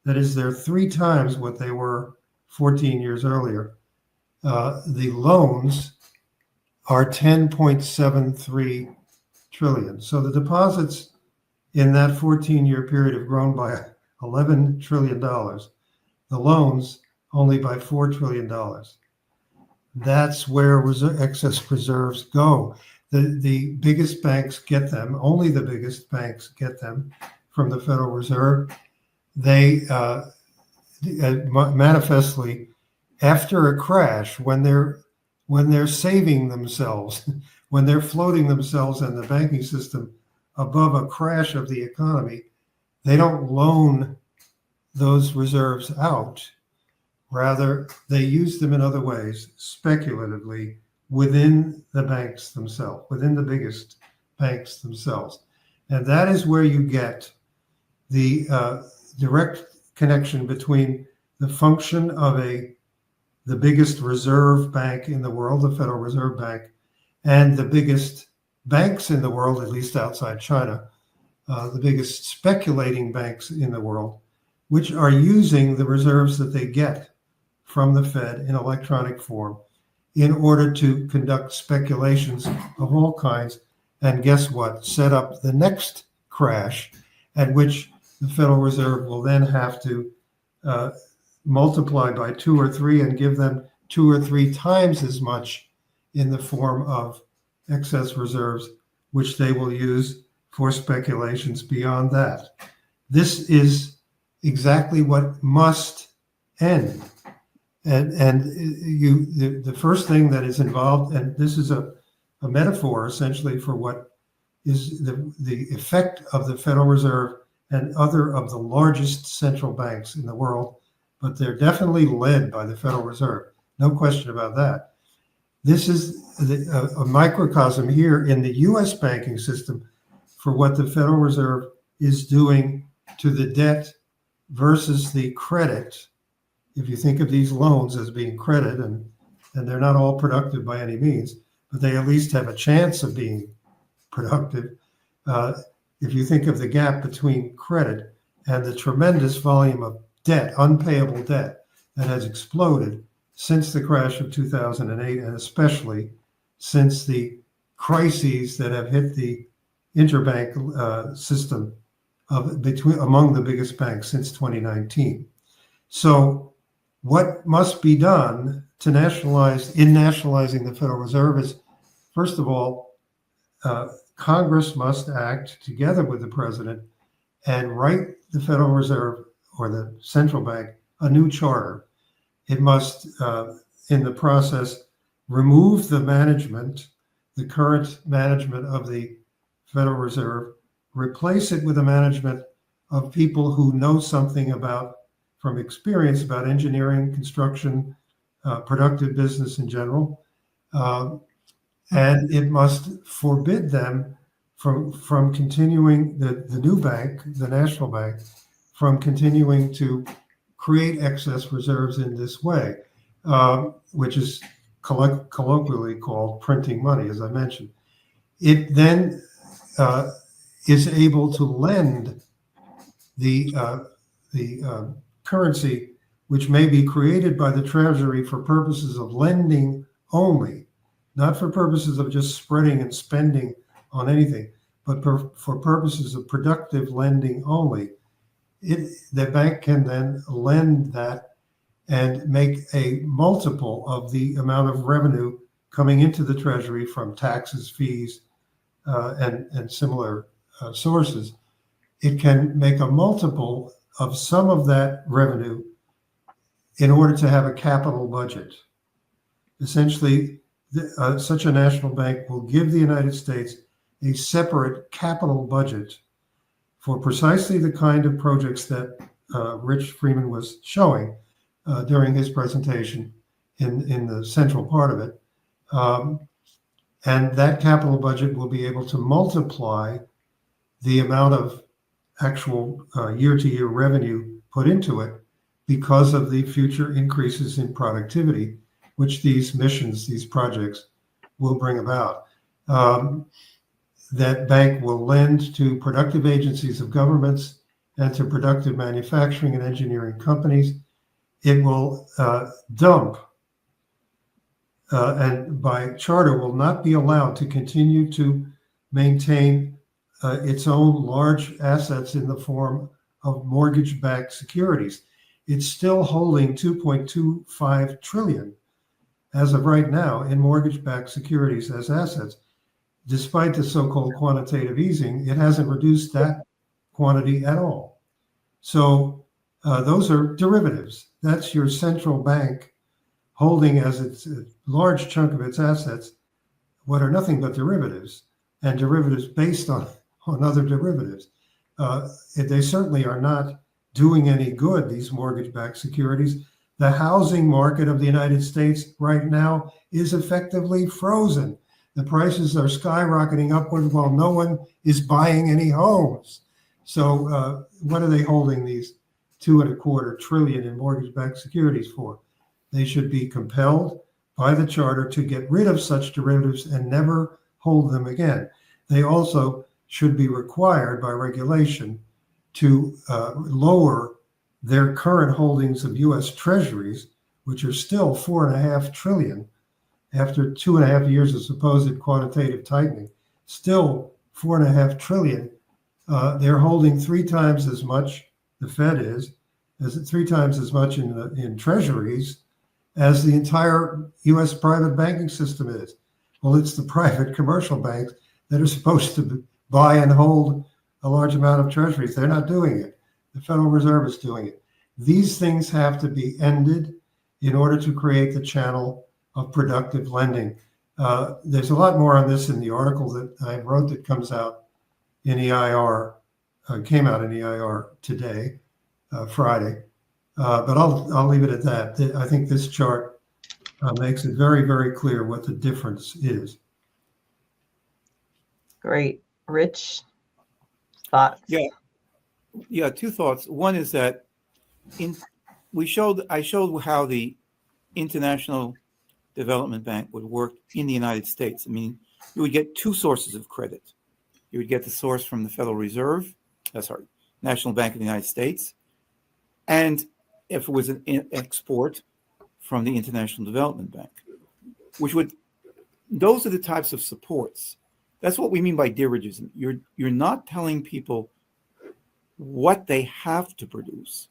That is, they're 3 times what they were 14 years earlier. The loans are 10.73 trillion. So the deposits in that 14-year period have grown by $11 trillion. The loans only by $4 trillion. That's where excess reserves go. The biggest banks get them, only the biggest banks get them from the Federal Reserve. They manifestly, after a crash, when they're saving themselves, when they're floating themselves in the banking system above a crash of the economy, they don't loan those reserves out. Rather, they use them in other ways, speculatively, within the banks themselves, within the biggest banks themselves. And that is where you get the direct connection between the function of the biggest reserve bank in the world, the Federal Reserve Bank, and the biggest banks in the world, at least outside China, the biggest speculating banks in the world, which are using the reserves that they get from the Fed in electronic form in order to conduct speculations of all kinds. And guess what? Set up the next crash at which the Federal Reserve will then have to multiply by 2 or 3 and give them 2 or 3 times as much in the form of excess reserves, which they will use for speculations beyond that. This is exactly what must end. And the first thing that is involved, and this is a metaphor essentially for what is the effect of the Federal Reserve and other of the largest central banks in the world, but they're definitely led by the Federal Reserve. No question about that. This is a microcosm here in the US banking system for what the Federal Reserve is doing to the debt versus the credit. If you think of these loans as being credit, and they're not all productive by any means, but they at least have a chance of being productive. If you think of the gap between credit and the tremendous volume of debt, unpayable debt, that has exploded since the crash of 2008, and especially since the crises that have hit the interbank system among the biggest banks since 2019. So what must be done to nationalizing the Federal Reserve is, first of all, Congress must act together with the president and write the Federal Reserve or the central bank a new charter. It must, in the process, remove the current management of the Federal Reserve, replace it with a management of people who know something from experience about engineering, construction, productive business in general. And it must forbid them from continuing, the new bank, the national bank, from continuing to create excess reserves in this way, which is colloquially called printing money, as I mentioned. It then is able to lend the currency, which may be created by the Treasury for purposes of lending only, not for purposes of just spreading and spending on anything, but for purposes of productive lending only. The bank can then lend that and make a multiple of the amount of revenue coming into the Treasury from taxes, fees, and similar sources. It can make a multiple of some of that revenue in order to have a capital budget. Essentially, such a national bank will give the United States a separate capital budget for precisely the kind of projects that Rich Freeman was showing during his presentation in the central part of it. And that capital budget will be able to multiply the amount of actual year-to-year revenue put into it because of the future increases in productivity, which these projects will bring about. That bank will lend to productive agencies of governments and to productive manufacturing and engineering companies. It will dump and by charter will not be allowed to continue to maintain its own large assets in the form of mortgage-backed securities. It's still holding 2.25 trillion as of right now in mortgage-backed securities as assets. Despite the so-called quantitative easing, it hasn't reduced that quantity at all. So those are derivatives. That's your central bank holding as its a large chunk of its assets what are nothing but derivatives, and derivatives based on other derivatives. They certainly are not doing any good, these mortgage-backed securities. The housing market of the United States right now is effectively frozen. The prices are skyrocketing upward while no one is buying any homes. So what are they holding these 2.25 trillion in mortgage-backed securities for? They should be compelled by the charter to get rid of such derivatives and never hold them again. They also should be required by regulation to lower their current holdings of U.S. Treasuries, which are still 4.5 trillion after 2.5 years of supposed quantitative tightening, still 4.5 trillion. They're holding 3 times as much, the Fed is, 3 times as much in treasuries as the entire U.S. private banking system is. Well, it's the private commercial banks that are supposed to buy and hold a large amount of treasuries. They're not doing it. The Federal Reserve is doing it. These things have to be ended in order to create the channel of productive lending. There's a lot more on this in the article that I wrote that comes out in EIR, came out in EIR today, Friday. But I'll leave it at that. I think this chart makes it very, very clear what the difference is. Great. Rich, thoughts? Yeah, 2 thoughts. One is that I showed how the International Development Bank would work in the United States. I mean, you would get 2 sources of credit. You would get the source from the Federal Reserve, National Bank of the United States, and if it was an export, from the International Development Bank, which would those are the types of supports. That's what we mean by dirigism. You're not telling people what they have to produce,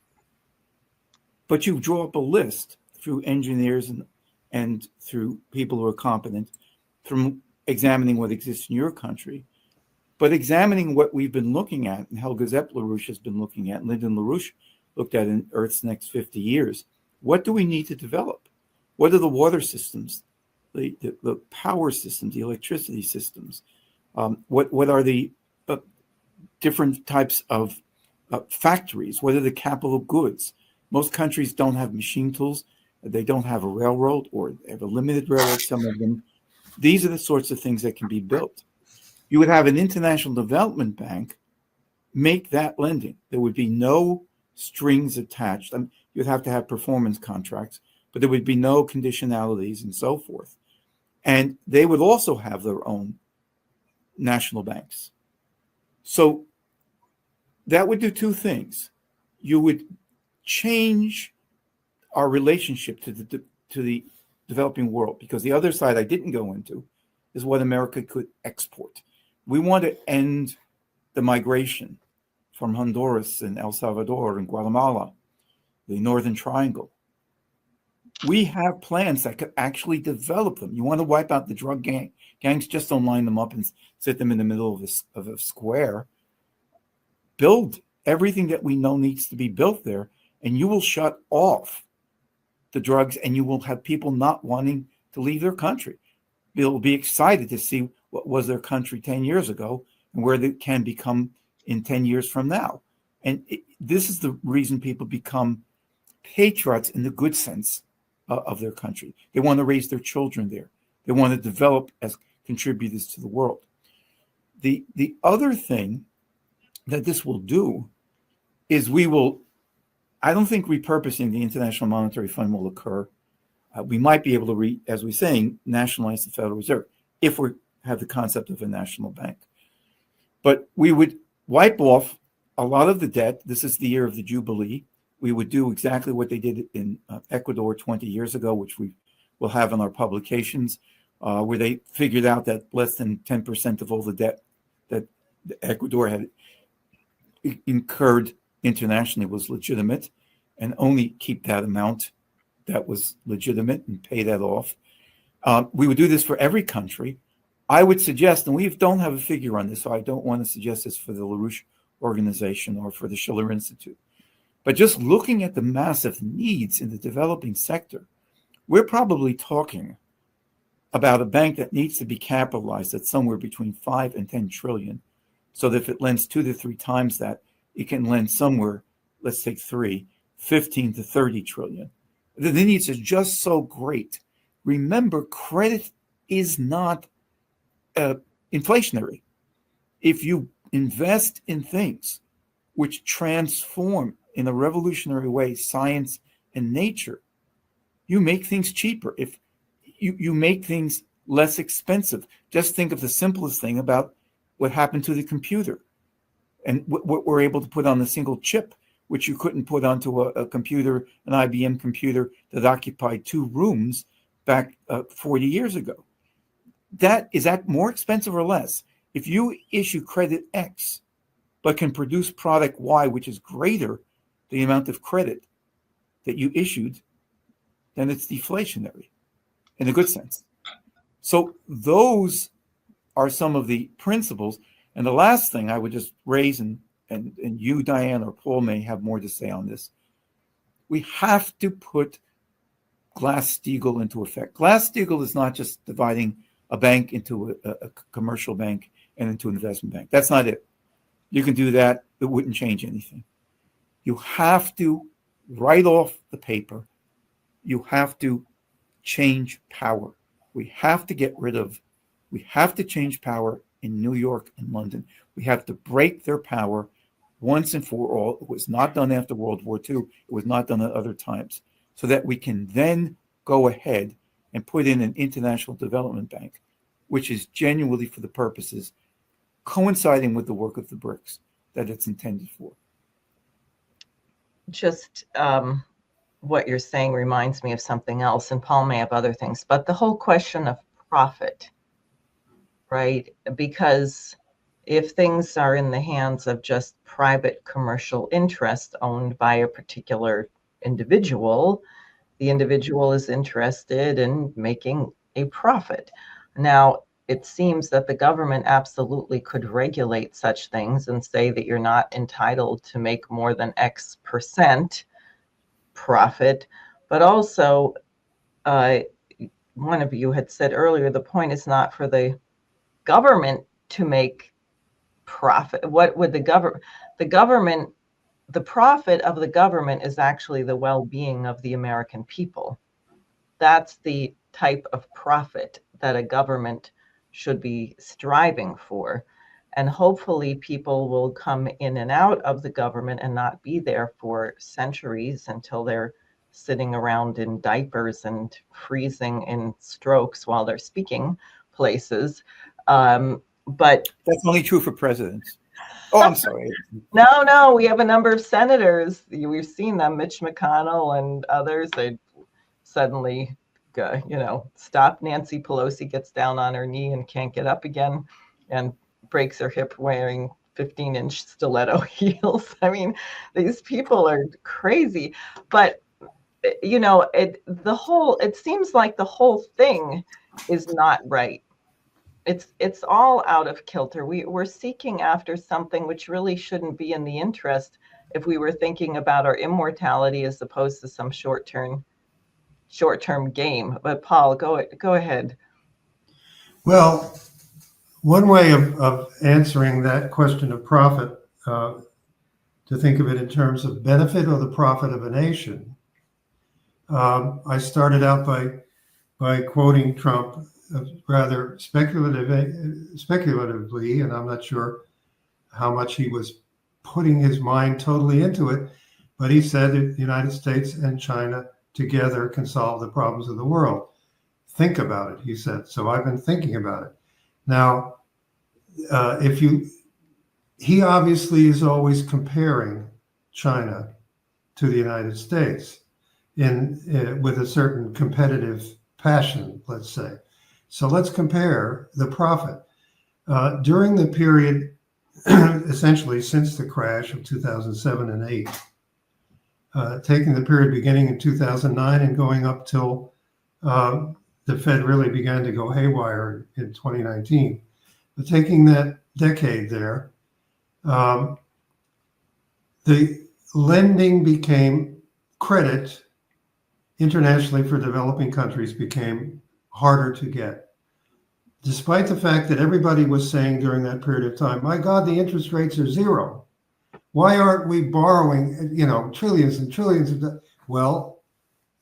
but you draw up a list through engineers and through people who are competent from examining what exists in your country, but examining what we've been looking at, and Helga Zepp-LaRouche has been looking at, and Lyndon LaRouche looked at in Earth's next 50 years. What do we need to develop? What are the water systems, the power systems, the electricity systems? What are the different types of factories? What are the capital goods? Most countries don't have machine tools. They don't have a railroad, or they have a limited railroad, some of them. These are the sorts of things that can be built. You would have an international development bank make that lending. There would be no strings attached. I mean, you'd have to have performance contracts, but there would be no conditionalities and so forth. And they would also have their own national banks. So that would do two things. You would change our relationship to the developing world, because the other side I didn't go into is what America could export. We want to end the migration from Honduras and El Salvador and Guatemala, the Northern Triangle. We have plans that could actually develop them. You want to wipe out the drug gangs, just don't line them up and sit them in the middle of a square. Build everything that we know needs to be built there, and you will shut off the drugs, and you will have people not wanting to leave their country. They'll be excited to see what was their country 10 years ago and where they can become in 10 years from now. And this is the reason people become patriots in the good sense of their country. They want to raise their children there. They want to develop as contributors to the world. The other thing that this will do is I don't think repurposing the International Monetary Fund will occur. We might be able to, as we're saying, nationalize the Federal Reserve if we have the concept of a national bank. But we would wipe off a lot of the debt. This is the year of the Jubilee. We would do exactly what they did in Ecuador 20 years ago, which we will have in our publications, where they figured out that less than 10% of all the debt that Ecuador had incurred internationally was legitimate, and only keep that amount that was legitimate and pay that off. We would do this for every country. I would suggest, and we don't have a figure on this, so I don't want to suggest this for the LaRouche organization or for the Schiller Institute, but just looking at the massive needs in the developing sector, we're probably talking about a bank that needs to be capitalized at somewhere between 5 and 10 trillion, so that if it lends 2 to 3 times that, it can lend somewhere, let's take 15 to 30 trillion. The needs are just so great. Remember, credit is not inflationary. If you invest in things which transform in a revolutionary way science and nature, you make things cheaper. If you make things less expensive. Just think of the simplest thing about what happened to the computer and what we're able to put on a single chip, which you couldn't put onto a computer, an IBM computer that occupied 2 rooms back 40 years ago. Is that more expensive or less? If you issue credit X, but can produce product Y, which is greater the amount of credit that you issued, then it's deflationary in a good sense. So those are some of the principles. And the last thing I would just raise, and you, Diane, or Paul may have more to say on this, we have to put Glass-Steagall into effect. Glass-Steagall is not just dividing a bank into a commercial bank and into an investment bank. That's not it. You can do that. It wouldn't change anything. You have to write off the paper. You have to change power. We have to change power in New York and London. We have to break their power once and for all. It was not done after World War II. It was not done at other times, so that we can then go ahead and put in an international development bank, which is genuinely for the purposes coinciding with the work of the BRICS that it's intended for. Just what you're saying reminds me of something else, and Paul may have other things, but the whole question of profit, right? Because if things are in the hands of just private commercial interest owned by a particular individual, the individual is interested in making a profit. Now, it seems that the government absolutely could regulate such things and say that you're not entitled to make more than X percent profit, but also one of you had said earlier, the point is not for the government to make profit. What would the government, the profit of the government is actually the well-being of the American people. That's the type of profit that a government should be striving for. And hopefully people will come in and out of the government and not be there for centuries until they're sitting around in diapers and freezing in strokes while they're speaking places. But that's only true for presidents. Oh, I'm sorry. No, we have a number of senators. We've seen them, Mitch McConnell and others. They suddenly, stop. Nancy Pelosi gets down on her knee and can't get up again and breaks her hip wearing 15-inch stiletto heels. I mean, these people are crazy. But, it seems like the whole thing is not right. It's all out of kilter. We're seeking after something which really shouldn't be in the interest if we were thinking about our immortality as opposed to some short-term game. But Paul, go ahead. Well, one way of answering that question of profit, to think of it in terms of benefit or the profit of a nation, I started out by quoting Trump rather speculatively, and I'm not sure how much he was putting his mind totally into it, but he said that the United States and China together can solve the problems of the world. Think about it, he said. So I've been thinking about it. Now, he obviously is always comparing China to the United States with a certain competitive passion, let's say. So let's compare the profit. During the period, essentially since the crash of 2007 and 8, taking the period beginning in 2009 and going up till the Fed really began to go haywire in 2019. But taking that decade there, the lending became credit internationally for developing countries became harder to get. Despite the fact that everybody was saying during that period of time, my God, the interest rates are zero. Why aren't we borrowing, trillions and trillions of dollars? Well,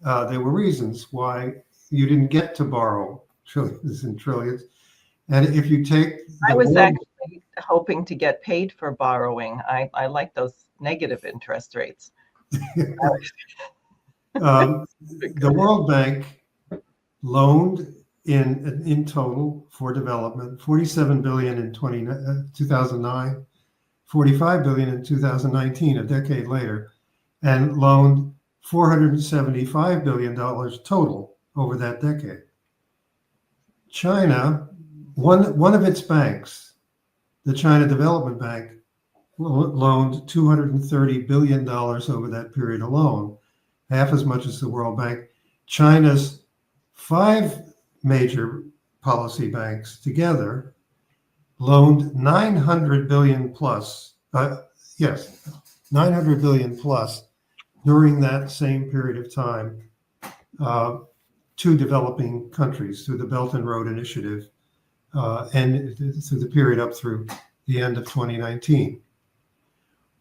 there were reasons why you didn't get to borrow trillions and trillions. And if you take I was actually hoping to get paid for borrowing. I like those negative interest rates. The World Bank loaned in total for development, $47 billion in 2009, $45 billion in 2019, a decade later, and loaned $475 billion total over that decade. China, one of its banks, the China Development Bank, loaned $230 billion over that period alone, half as much as the World Bank. China's 5 major policy banks together loaned 900 billion plus, 900 billion plus during that same period of time to developing countries through the Belt and Road Initiative and through the period up through the end of 2019.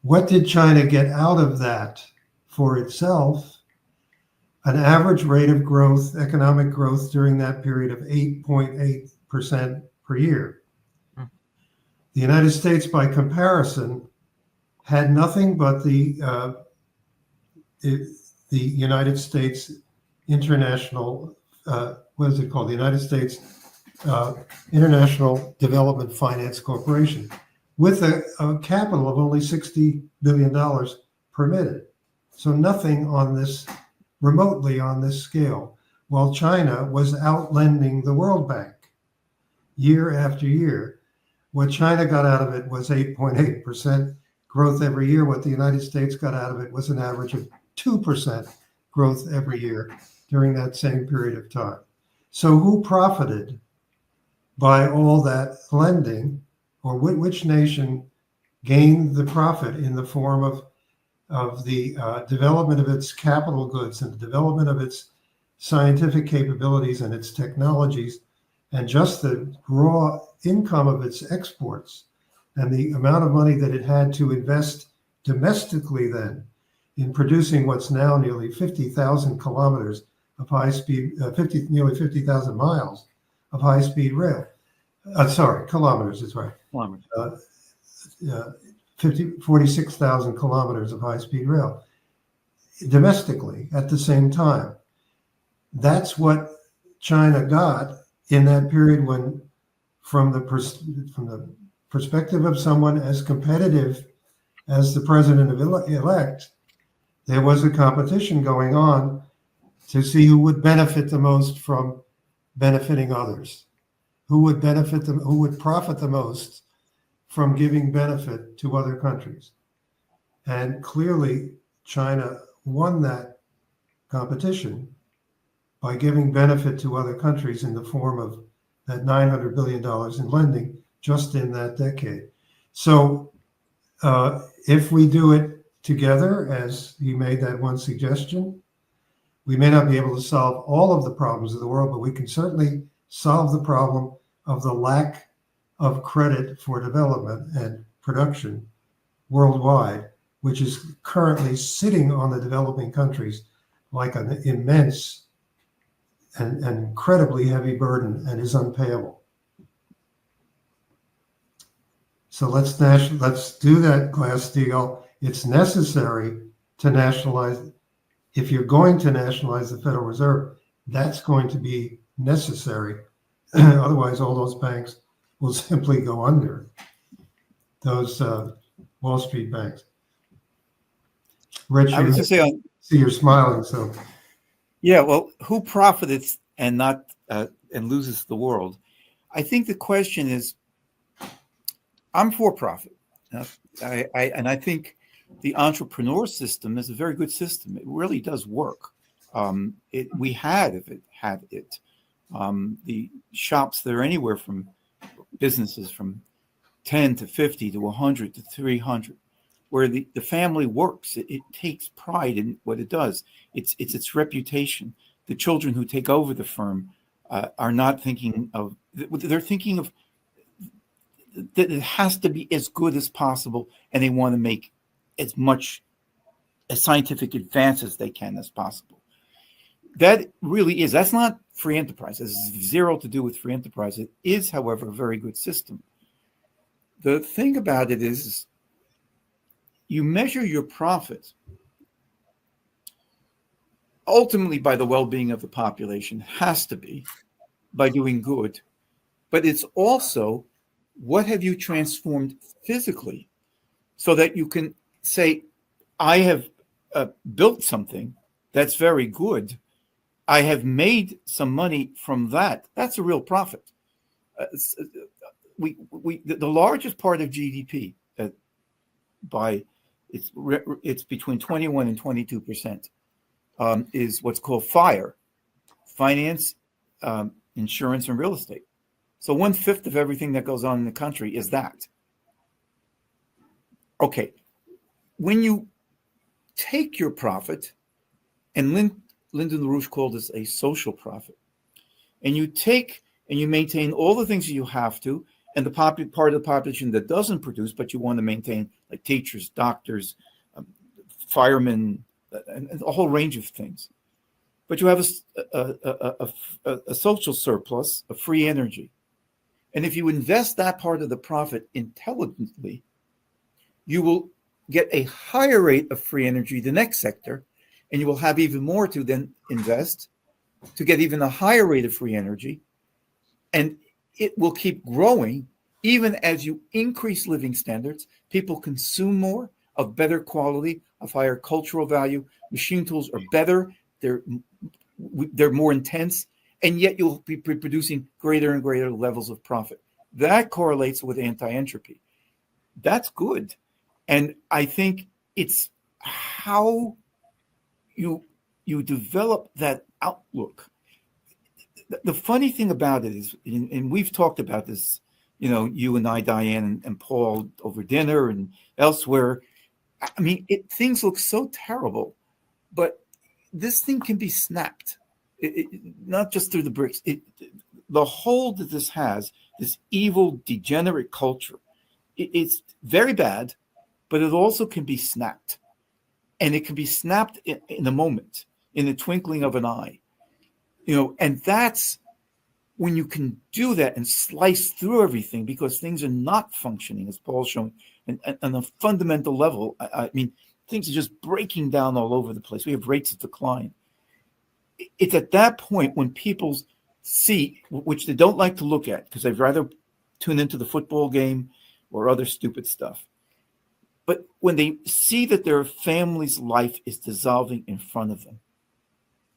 What did China get out of that for itself? An average rate of growth, economic growth during that period of 8.8% per year. The United States, by comparison, had nothing but the United States International, what is it called? The United States International Development Finance Corporation, with a capital of only $60 billion permitted. So nothing on this, remotely on this scale, while China was outlending the World Bank. year after year. What China got out of it was 8.8% growth every year. What the United States got out of it was an average of 2% growth every year during that same period of time. So who profited by all that lending, or which nation gained the profit in the form of the development of its capital goods and the development of its scientific capabilities and its technologies, and just the raw income of its exports and the amount of money that it had to invest domestically then in producing what's now nearly 50,000 kilometers of high-speed, nearly 50,000 miles of high-speed rail. Kilometers is right. Kilometers. 46,000 kilometers of high-speed rail domestically at the same time. That's what China got in that period when, from the perspective of someone as competitive as the president-elect, there was a competition going on to see who would benefit the most from benefiting others, who would profit the most from giving benefit to other countries. And clearly, China won that competition by giving benefit to other countries in the form of that $900 billion in lending just in that decade. So if we do it together, as he made that one suggestion, we may not be able to solve all of the problems of the world, but we can certainly solve the problem of the lack of credit for development and production worldwide, which is currently sitting on the developing countries like an immense and incredibly heavy burden, and is unpayable. So let's do that, Glass-Steagall. It's necessary to nationalize. If you're going to nationalize the Federal Reserve, that's going to be necessary. Otherwise, all those banks will simply go under, those Wall Street banks. Richard, I was just saying, see you're smiling, so. yeah, well, who profits and not and loses the world? I think the question is, I'm for profit. I think the entrepreneur system is a very good system. It really does work. We had it. The shops, they're anywhere from businesses from 10 to 50 to 100 to 300, where the family works. It takes pride in what it does. It's its reputation. The children who take over the firm are not thinking of, they're thinking of that it has to be as good as possible, and they want to make as much as scientific advance as they can as possible. That really is, that's not free enterprise. It has zero to do with free enterprise. It is, however, a very good system. The thing about it is you measure your profit ultimately by the well-being of the population, has to be, by doing good. But it's also, what have you transformed physically so that you can say, I have built something that's very good. I have made some money from that. That's a real profit. The largest part of GDP, it's between 21 and 22%, is what's called FIRE, finance, insurance, and real estate. So 1/5 of everything that goes on in the country is that. Okay, when you take your profit, and Lyndon LaRouche called this a social profit, and you take and you maintain all the things that you have to, and the part of the population that doesn't produce, but you want to maintain, like teachers, doctors, firemen, and a whole range of things. But you have a social surplus of free energy. And if you invest that part of the profit intelligently, you will get a higher rate of free energy the next sector, and you will have even more to then invest to get even a higher rate of free energy. And it will keep growing even as you increase living standards. People consume more, of better quality, of higher cultural value. Machine tools are better. They're more intense, and yet you'll be producing greater and greater levels of profit. That correlates with anti-entropy. That's good. And I think it's how you develop that outlook. The funny thing about it is, and we've talked about this, you and I, Diane, and Paul over dinner and elsewhere. I mean, things look so terrible, but this thing can be snapped, not just through the bricks. The hold that this has, this evil, degenerate culture, it's very bad, but it also can be snapped. And it can be snapped in a moment, in the twinkling of an eye. And that's when you can do that and slice through everything, because things are not functioning, as Paul's showing, and on a fundamental level. I mean, things are just breaking down all over the place. We have rates of decline. It's at that point when people see, which they don't like to look at, because they'd rather tune into the football game or other stupid stuff. But when they see that their family's life is dissolving in front of them,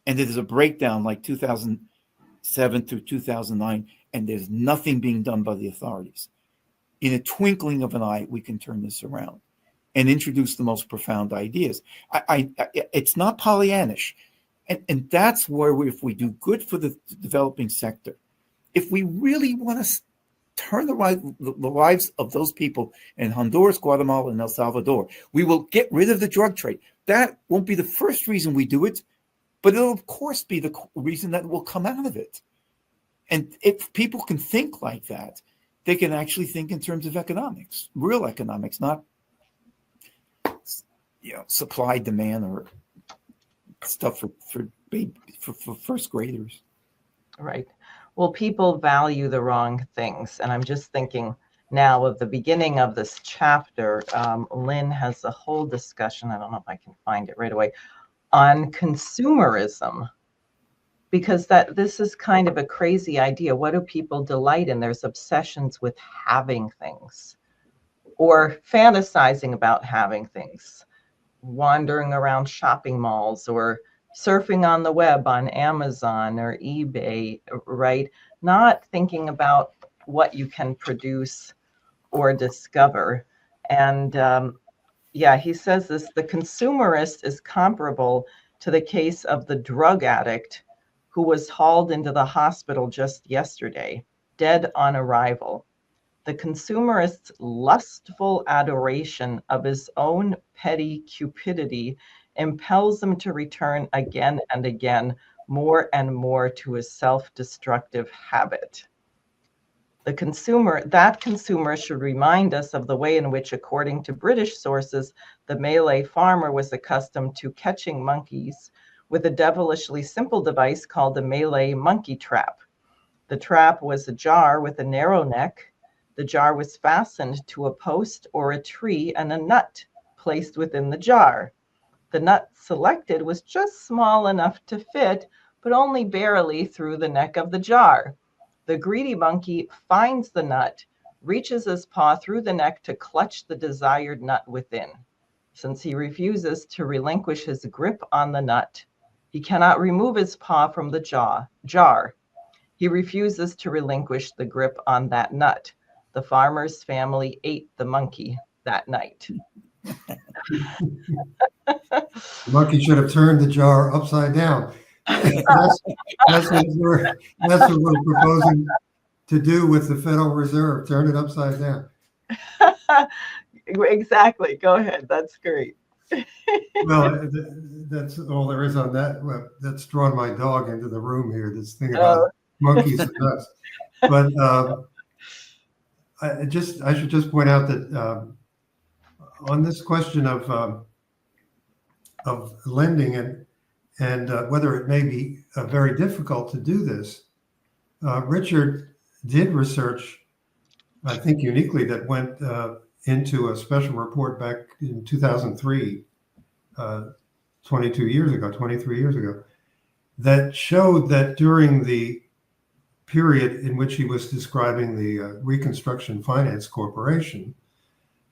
and there's a breakdown like 2007 through 2009, and there's nothing being done by the authorities, in a twinkling of an eye, we can turn this around and introduce the most profound ideas. It's not Pollyannish. And that's where if we do good for the developing sector, if we really want to turn the lives of those people in Honduras, Guatemala, and El Salvador, we will get rid of the drug trade. That won't be the first reason we do it, but it'll, of course, be the reason that will come out of it. And if people can think like that, they can actually think in terms of economics, real economics, not supply, demand, or stuff for first graders. Right. Well, people value the wrong things. And I'm just thinking now of the beginning of this chapter. Lynn has a whole discussion, I don't know if I can find it right away, on consumerism, because this is kind of a crazy idea. What do people delight in? There's obsessions with having things or fantasizing about having things, wandering around shopping malls or surfing on the web on Amazon or eBay, right? Not thinking about what you can produce or discover. And he says this, the consumerist is comparable to the case of the drug addict who was hauled into the hospital just yesterday, dead on arrival. The consumerist's lustful adoration of his own petty cupidity impels him to return again and again, more and more, to his self-destructive habit. That consumer should remind us of the way in which, according to British sources, the Malay farmer was accustomed to catching monkeys with a devilishly simple device called the Malay monkey trap. The trap was a jar with a narrow neck. The jar was fastened to a post or a tree and a nut placed within the jar. The nut selected was just small enough to fit, but only barely through the neck of the jar. The greedy monkey finds the nut, reaches his paw through the neck to clutch the desired nut within. Since he refuses to relinquish his grip on the nut, he cannot remove his paw from the jar. He refuses to relinquish the grip on that nut. The farmer's family ate the monkey that night. The monkey should have turned the jar upside down. That's what we're proposing to do with the Federal Reserve, turn it upside down. Exactly. Go ahead. That's great. Well, that's all there is on that. Well, that's drawn my dog into the room here, this thing about monkeys and nuts. But I should just point out that on this question of lending and whether it may be very difficult to do this, Richard did research, I think uniquely, that went into a special report back in 2003, 23 years ago, that showed that during the period in which he was describing the Reconstruction Finance Corporation,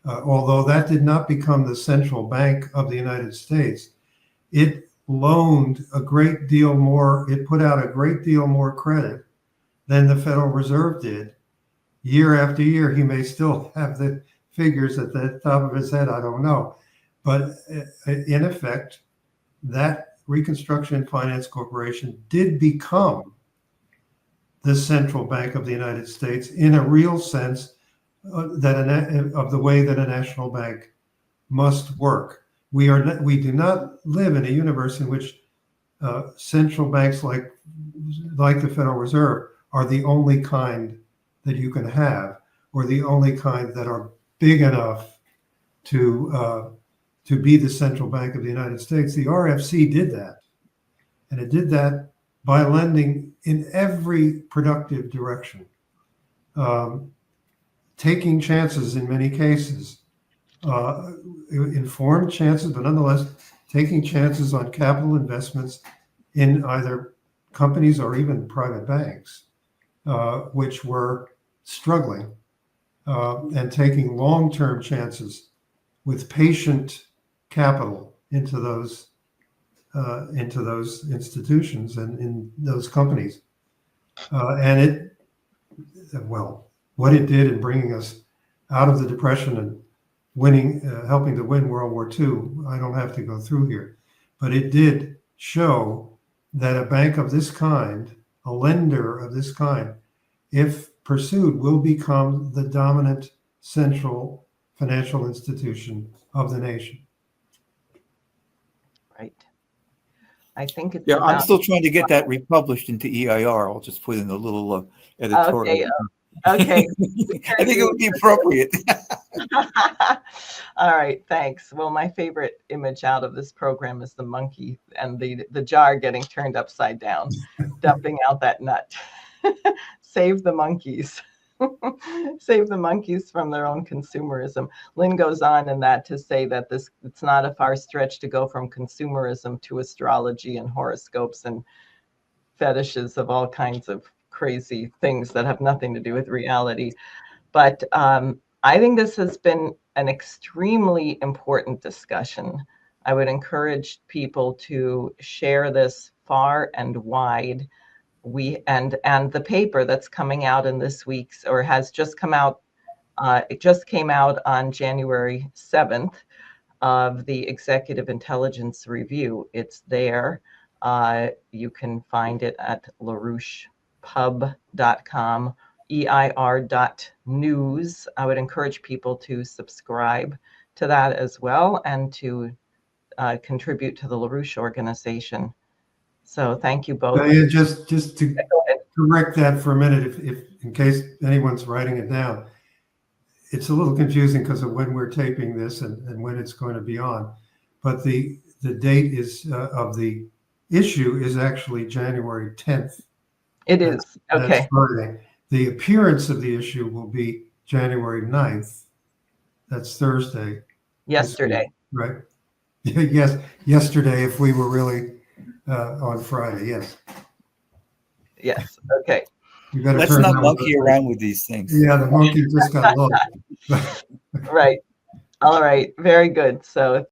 although that did not become the central bank of the United States, it loaned a great deal more, it put out a great deal more credit than the Federal Reserve did. Year after year, he may still have the figures at the top of his head, I don't know. But in effect, that Reconstruction Finance Corporation did become the central bank of the United States in a real sense of the way that a national bank must work. We do not live in a universe in which central banks like the Federal Reserve are the only kind that you can have, or the only kind that are big enough to be the central bank of the United States. The RFC did that, and it did that by lending in every productive direction, taking chances in many cases, informed chances, but nonetheless taking chances on capital investments in either companies or even private banks, which were struggling, and taking long-term chances with patient capital into those institutions and in those companies. And what it did in bringing us out of the Depression and helping to win World War II, I don't have to go through here, but it did show that a bank of this kind, a lender of this kind, if pursued, will become the dominant central financial institution of the nation. Right. I think it's Yeah, I'm about. still trying to get that republished into EIR. I'll just put in a little editorial. Okay. I think it would be appropriate. All right, thanks. Well, my favorite image out of this program is the monkey and the jar getting turned upside down, dumping out that nut. Save the monkeys. Save the monkeys from their own consumerism. Lynn goes on in that to say that it's not a far stretch to go from consumerism to astrology and horoscopes and fetishes of all kinds of crazy things that have nothing to do with reality. But I think this has been an extremely important discussion. I would encourage people to share this far and wide. And the paper that's coming out in this week's, or has just come out, it just came out on January 7th, of the Executive Intelligence Review. It's there. You can find it at larouchepub.com, EIR.news. I would encourage people to subscribe to that as well and to contribute to the LaRouche organization. So thank you both. Diane, just to correct that for a minute, if in case anyone's writing it down, it's a little confusing because of when we're taping this and when it's going to be on. But the date is of the issue is actually January 10th. It is. Okay. That's Friday. The appearance of the issue will be January 9th. That's Thursday. Yesterday. Right. Yes, yesterday, if we were really on Friday, yes. Yes, okay. Let's not monkey around with these things. Yeah, the monkey just got lost. Right. All right. Very good. So